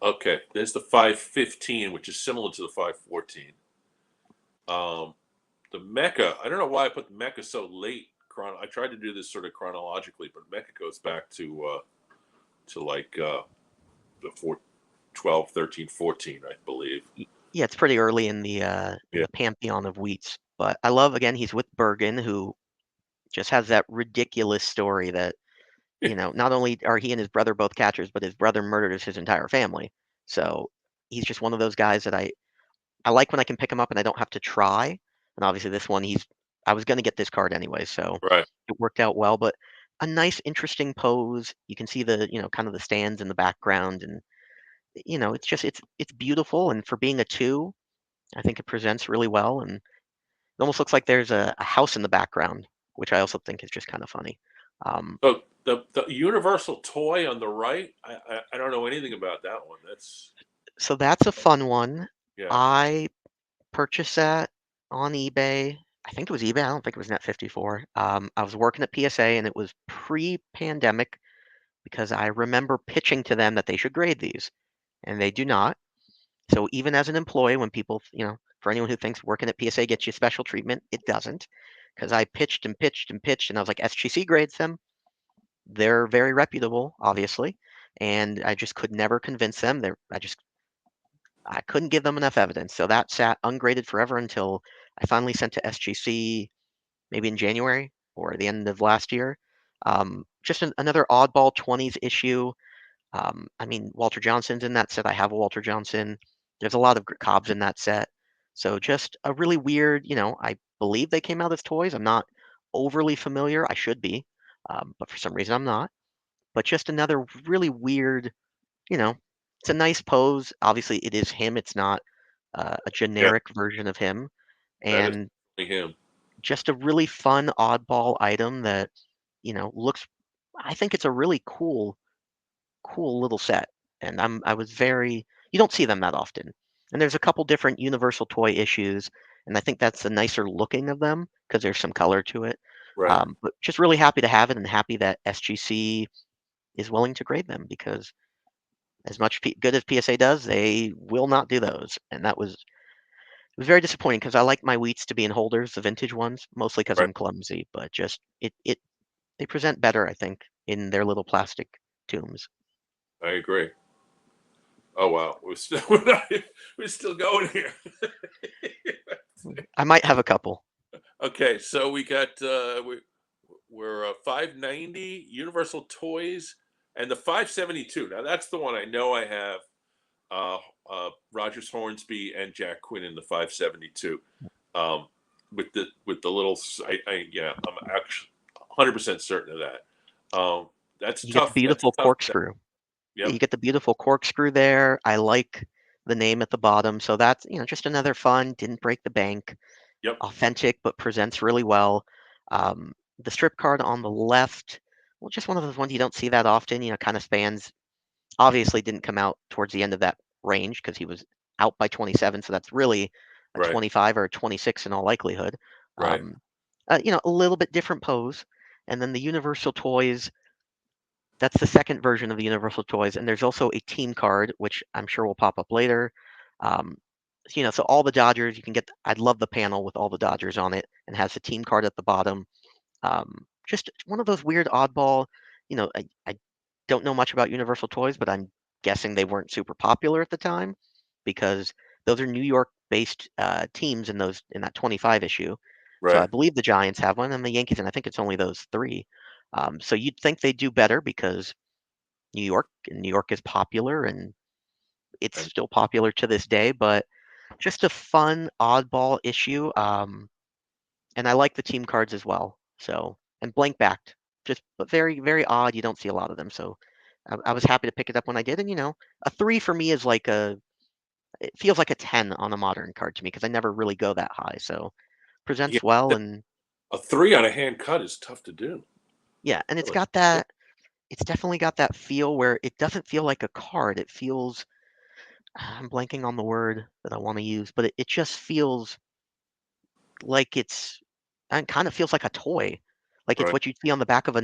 Okay. There's the 515, which is similar to the 514. Um, the Mecca. I don't know why I put Mecca so late. I tried to do this sort of chronologically, but Mecca goes back to like the 12, 13, 14, I believe. Yeah, it's pretty early in Yeah. the pantheon of Wheats. But I love again he's with Bergen, who just has that ridiculous story that, not only are he and his brother both catchers, but his brother murdered his entire family. So he's just one of those guys that I like when I can pick him up and I don't have to try. And obviously this one I was gonna get this card anyway, so Right. it worked out well. But a nice, interesting pose. You can see the, kind of the stands in the background and it's just it's beautiful. And for being a two, I think it presents really well. And it almost looks like there's a house in the background, which I also think is just kind of funny. Um, So the Universal toy on the right, I don't know anything about that one. That's so that's a fun one. yeah. I purchased that on eBay. I think it was eBay. I don't think it was Net54. I was working at PSA and it was pre-pandemic because I remember pitching to them that they should grade these, and they do not. So even as an employee, when people, for anyone who thinks working at PSA gets you special treatment, it doesn't. Because I pitched and pitched and pitched, and I was like, SGC grades them. They're very reputable, obviously, and I just could never convince them. I couldn't give them enough evidence. So that sat ungraded forever until I finally sent to SGC maybe in January or the end of last year. Just another oddball 20s issue. I mean, Walter Johnson's in that set. I have a Walter Johnson. There's a lot of Cobbs in that set. So just a really weird, I believe they came out as toys. I'm not overly familiar. I should be, but for some reason I'm not. But just another really weird, you know, it's a nice pose. Obviously, it is him. It's not a Yeah. generic version of him. That is And him. just a really fun oddball item that, looks, I think it's a really cool little set. And I was very, you don't see them that often. And there's a couple different Universal toy issues, and I think that's the nicer looking of them because there's some color to it. Right. But just really happy to have it and happy that SGC is willing to grade them because as much good as PSA does, they will not do those. And it was very disappointing because I like my Wheats to be in holders, the vintage ones, mostly because Right. I'm clumsy, but just they present better, I think, in their little plastic tombs. I agree. Oh wow, we're still going here. I might have a couple. Okay, so we got we're 590 Universal Toys and the 572. Now that's the one I know I have. Uh, Rogers Hornsby and Jack Quinn in the 572. Um, with the little, yeah, I'm actually 100% certain of that. That's You get the tough. That's a beautiful tough set. corkscrew. Yeah, Yep. you get the beautiful corkscrew there. I like the name at the bottom. So that's, just another fun, didn't break the bank, Yep. authentic, but presents really well. The strip card on the left, well, just one of those ones you don't see that often, kind of spans, obviously didn't come out towards the end of that range because he was out by 27. So that's really a Right. 25 or a 26 in all likelihood. Right. Um, a little bit different pose. And then the Universal Toys, that's the second version of the Universal Toys, and there's also a team card, which I'm sure will pop up later. Um, so all the Dodgers, you can get. I'd love the panel with all the Dodgers on it, and has the team card at the bottom. Just one of those weird oddball. I don't know much about Universal Toys, but I'm guessing they weren't super popular at the time because those are New York-based teams in that 25 issue. So I Right. believe the Giants have one, and the Yankees, and I think it's only those three. So you'd think they do better because New York is popular and it's And still popular to this day, but just a fun oddball issue. And I like the team cards as well. So, and blank backed, just but very, very odd. You don't see a lot of them. So I was happy to pick it up when I did, and a 3 for me is like it feels like a 10 on a modern card to me because I never really go that high. So Yeah, presents well, and a 3 on a hand cut is tough to do. yeah, and Really. it's definitely got that feel where it doesn't feel like a card. It feels, I'm blanking on the word that I want to use, but it just feels like and kind of feels like a toy, like it's Right. what you'd see on the back of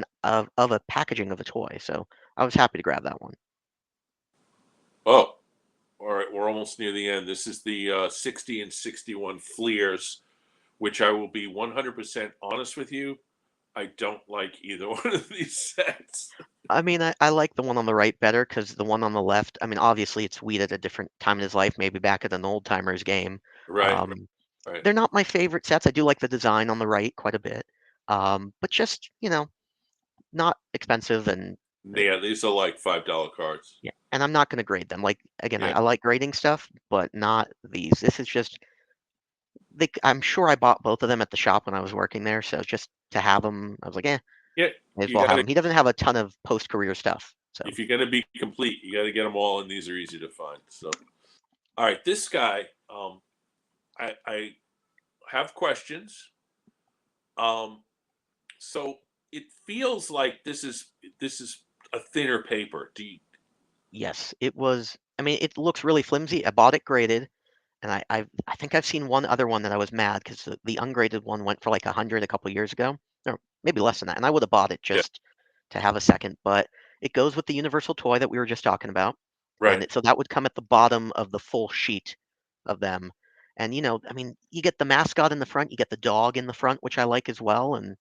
a packaging of a toy. So I was happy to grab that one. Oh, all right. We're almost near the end. This is the 60 and 61 Fleers, which I will be 100% honest with you. I don't like either one of these sets. I mean, I like the one on the right better because the one on the left, I mean, obviously it's Wheat at a different time in his life, maybe back at an old timers game. Right. Um, Right. they're not my favorite sets. I do like the design on the right quite a bit. But just, not expensive, and Yeah, these are like $5 cards. yeah, and I'm not going to grade them. Like, again, Yeah. I like grading stuff, but not these. This is just, I'm sure I bought both of them at the shop when I was working there. So just to have them, I was like, Yeah. may as You well have got to, him. He doesn't have a ton of post-career stuff. So if you're going to be complete, you got to get them all, and these are easy to find. So, all right, this guy, I have questions. Um, so it feels like this is a thinner paper. Do you? yes, it was. I mean, it looks really flimsy. I bought it graded, and I think I've seen one other one that I was mad because the ungraded one went for like 100 a couple years ago, or maybe less than that, and I would have bought it Yeah. just to have a second. But it goes with the universal toy that we were just talking about, and Right. so that would come at the bottom of the full sheet of them. And I mean, you get the mascot in the front, you get the dog in the front, which I like as well, and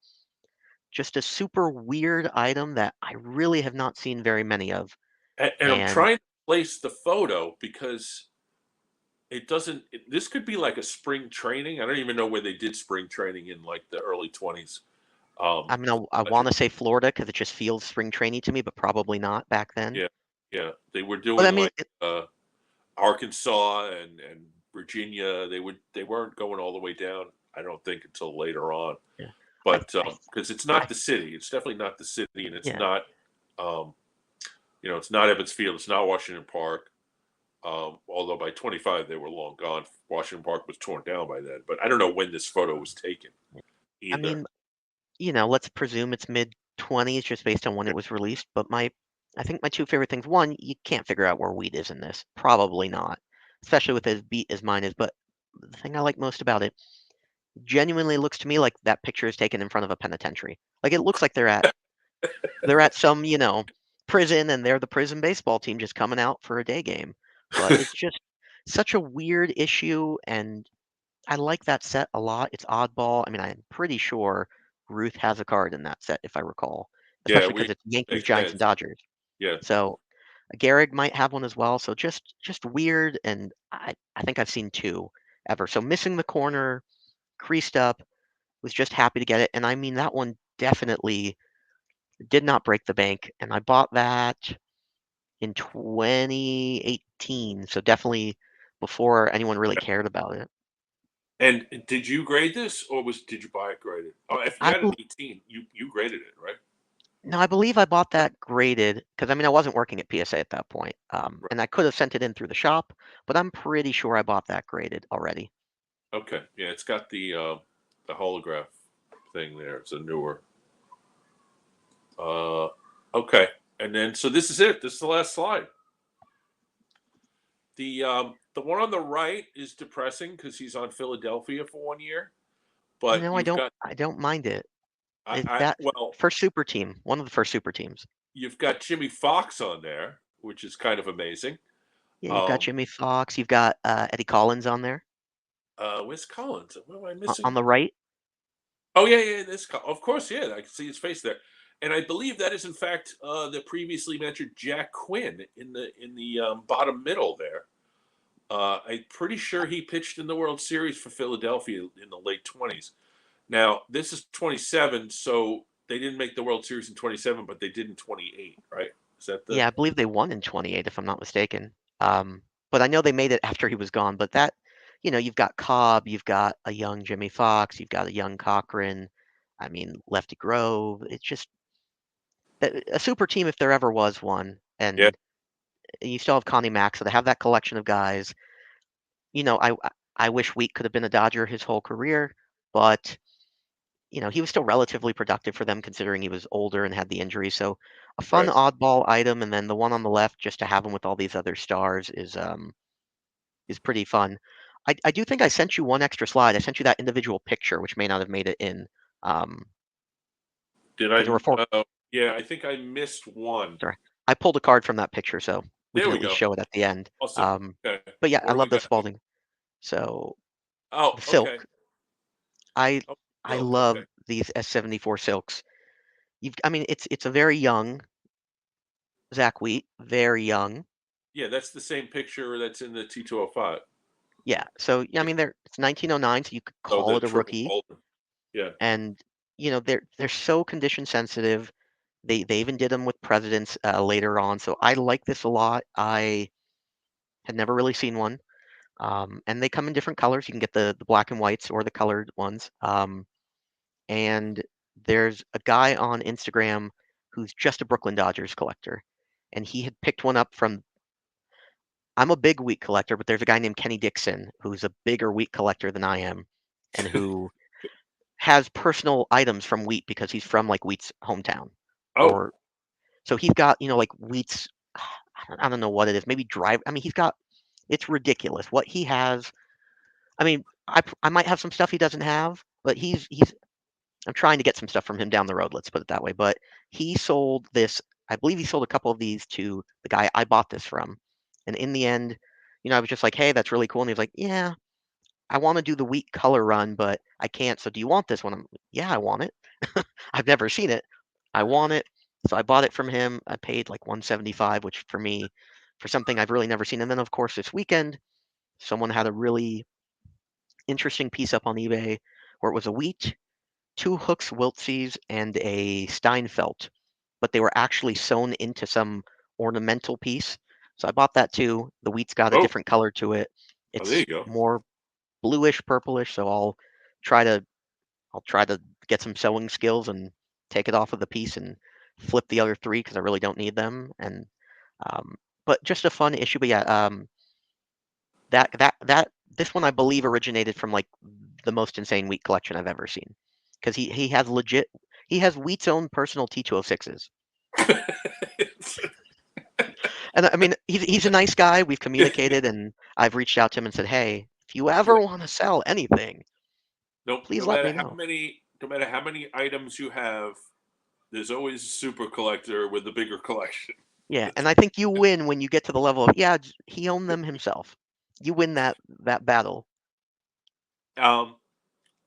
just a super weird item that I really have not seen very many of. And I'm And trying to place the photo because it doesn't. This could be like a spring training. I don't even know where they did spring training in like the early 20s. I mean, I I want to say Florida because it just feels spring training to me, but probably not back then. Yeah, yeah, they were But doing I mean, like Arkansas and Virginia. They weren't going all the way down. I don't think until later on. yeah, But I because it's not the city, it's definitely not the city, and it's yeah, not it's not Ebbets Field, it's not Washington Park. Although by 25 they were long gone. Washington Park was torn down by then. But I don't know when this photo was taken I either. mean, let's presume it's mid-20s just based on when it was released. But I think my two favorite things. One, you can't figure out where Wheat is in this. Probably not, especially with as beat as mine is. But the thing I like most about it genuinely looks to me like that picture is taken in front of a penitentiary. Like it looks like they're at some, prison, and they're the prison baseball team just coming out for a day game. But it's just such a weird issue, and I like that set a lot. It's oddball. I mean, I'm pretty sure Ruth has a card in that set, if I recall, Yeah, especially because we it's Yankees, makes Giants, and sense. Dodgers. Yeah, So Gehrig might have one as well. So just weird, and I think I've seen two ever. So missing the corner, creased up, was just happy to get it. And I mean, that one definitely did not break the bank, and I bought that in 2018, so definitely before anyone really cared about it. and did you grade this, or did you buy it graded? Oh, if you I had an bel 18, you graded it, right? No, I believe I bought that graded because I mean I wasn't working at PSA at that point, Right. and I could have sent it in through the shop, but I'm pretty sure I bought that graded already. Okay, yeah, it's got the holograph thing there. It's a newer. Uh, okay, and then so this is it. This is the last slide. The one on the right is depressing because he's on Philadelphia for 1 year, but I you've don't got I don't mind it. I That well first super team, one of the first super teams. you've got Jimmy Fox on there, which is kind of amazing. Yeah, you've got Um, Jimmy Fox, you've got Eddie Collins on there where's Collins? What am I on missing? the right. Oh yeah, yeah, this of course, yeah, I can see his face there, and I believe that is in fact the previously mentioned Jack Quinn in the bottom middle there. I'm pretty sure he pitched in the World Series for Philadelphia in the late 20s. Now this is 27, so they didn't make the World Series in 27, but they did in 28, right? Is that the? Yeah, I believe they won in 28, if I'm not mistaken. But I know they made it after he was gone. But you've got Cobb, you've got a young Jimmy Fox, you've got a young Cochran. I mean, Lefty Grove. It's just a super team if there ever was one. Yeah. and you still have Connie Mack, so to have that collection of guys, I wish Wheat could have been a Dodger his whole career, but he was still relatively productive for them considering he was older and had the injury. So a fun Right. oddball item, and then the one on the left, just to have him with all these other stars, is pretty fun. I do think I sent you one extra slide. I sent you that individual picture, which may not have made it in, Did because there were four. yeah, I think I missed one. Sorry, I pulled a card from that picture, so we There can we at least go. show it at the end. Awesome. Um, Okay. but yeah, I What do we love the got here? Spalding. So Oh, the okay. silk, I Oh, I silk. Okay. love these S74 silks. I mean, it's a very young Zack Wheat, very young. Yeah, that's the same picture that's in the T205. Yeah. So yeah, I Yeah. mean, it's 1909, so you could Oh, call the it a triple rookie. golden. Yeah. And they're so condition sensitive. They even did them with presidents later on. So I like this a lot. I had never really seen one. And they come in different colors. You can get the black and whites or the colored ones. And there's a guy on Instagram who's just a Brooklyn Dodgers collector, and he had picked one up from. I'm a big wheat collector, but there's a guy named Kenny Dixon who's a bigger wheat collector than I am, and who has personal items from Wheat because he's from like Wheat's hometown. Oh, Or so he's got, like Wheat's, I don't know what it is, maybe drive. I mean, it's ridiculous what he has. I mean, I might have some stuff he doesn't have, but I'm trying to get some stuff from him down the road, let's put it that way. But he sold this, I believe he sold a couple of these to the guy I bought this from. And in the end, I was just like, hey, that's really cool. And he was like, yeah, I want to do the Wheat color run, but I can't. So do you want this one? I'm like, yeah, I want it. I've never seen it. I want it. So I bought it from him. I paid like 175, which for me, for something I've really never seen. And then of course this weekend, someone had a really interesting piece up on eBay where it was a Wheat, two Hooks Wiltses, and a Steinfeld, but they were actually sewn into some ornamental piece. So I bought that too. The Wheat's got a oh, different color to it. oh, there It's you go. more bluish purplish, so try to I'll try to get some sewing skills and take it off of the piece and flip the other three because I really don't need them. And um, but just a fun issue. But yeah, that this one I believe originated from like the most insane Wheat collection I've ever seen because he has Wheat's own personal T206s. And I mean, he's a nice guy. We've communicated, and I've reached out to him and said, hey, if you Yeah. ever want to sell anything, No, please let me know. no matter how many items you have, there's always a super collector with a bigger collection. Yeah, and I think you win when you get to the level of yeah, he owned them himself. You win that battle. Um,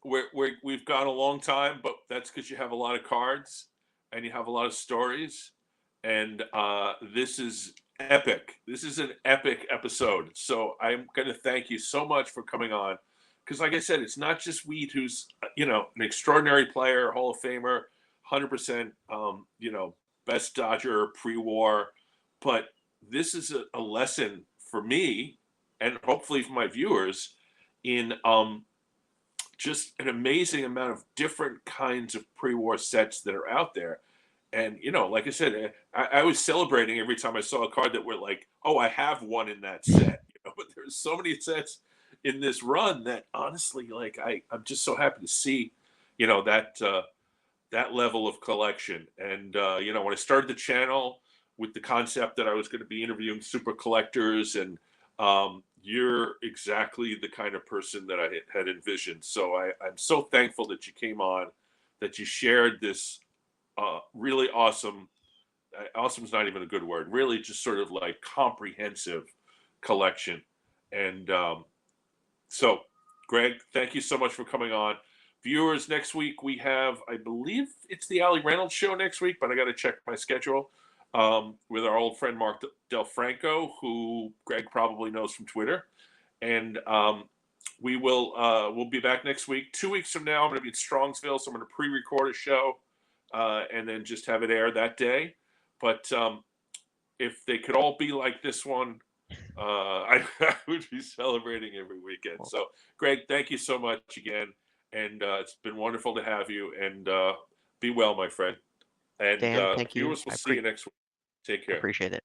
we've gone a long time, but that's because you have a lot of cards and you have a lot of stories, and this is epic. This is an epic episode. So I'm going to thank you so much for coming on, because, like I said, it's not just Wheat, who's an extraordinary player, Hall of Famer, 100%, best Dodger pre-war, but this is a lesson for me, and hopefully for my viewers, in just an amazing amount of different kinds of pre-war sets that are out there. And like I said, I was celebrating every time I saw a card that were like, "Oh, I have one in that set." But there's so many sets in this run that honestly, like I'm just so happy to see, that level of collection. And when I started the channel with the concept that I was going to be interviewing super collectors, and you're exactly the kind of person that I had envisioned. So I'm so thankful that you came on, that you shared this really awesome. Awesome is not even a good word. Really, just sort of like comprehensive collection. And so, Greg, thank you so much for coming on. Viewers, next week we have, I believe it's the Ali Reynolds show next week, but I got to check my schedule, with our old friend Mark Del Franco, who Greg probably knows from Twitter. And we'll be back next week. 2 weeks from now, I'm going to be in Strongsville, so I'm going to pre-record a show, and then just have it air that day. But if they could all be like this one, I would be celebrating every weekend. So, Greg, thank you so much again, and it's been wonderful to have you. And be well, my friend. And Dan, thank you. viewers, will see you next week. Take I care. appreciate it.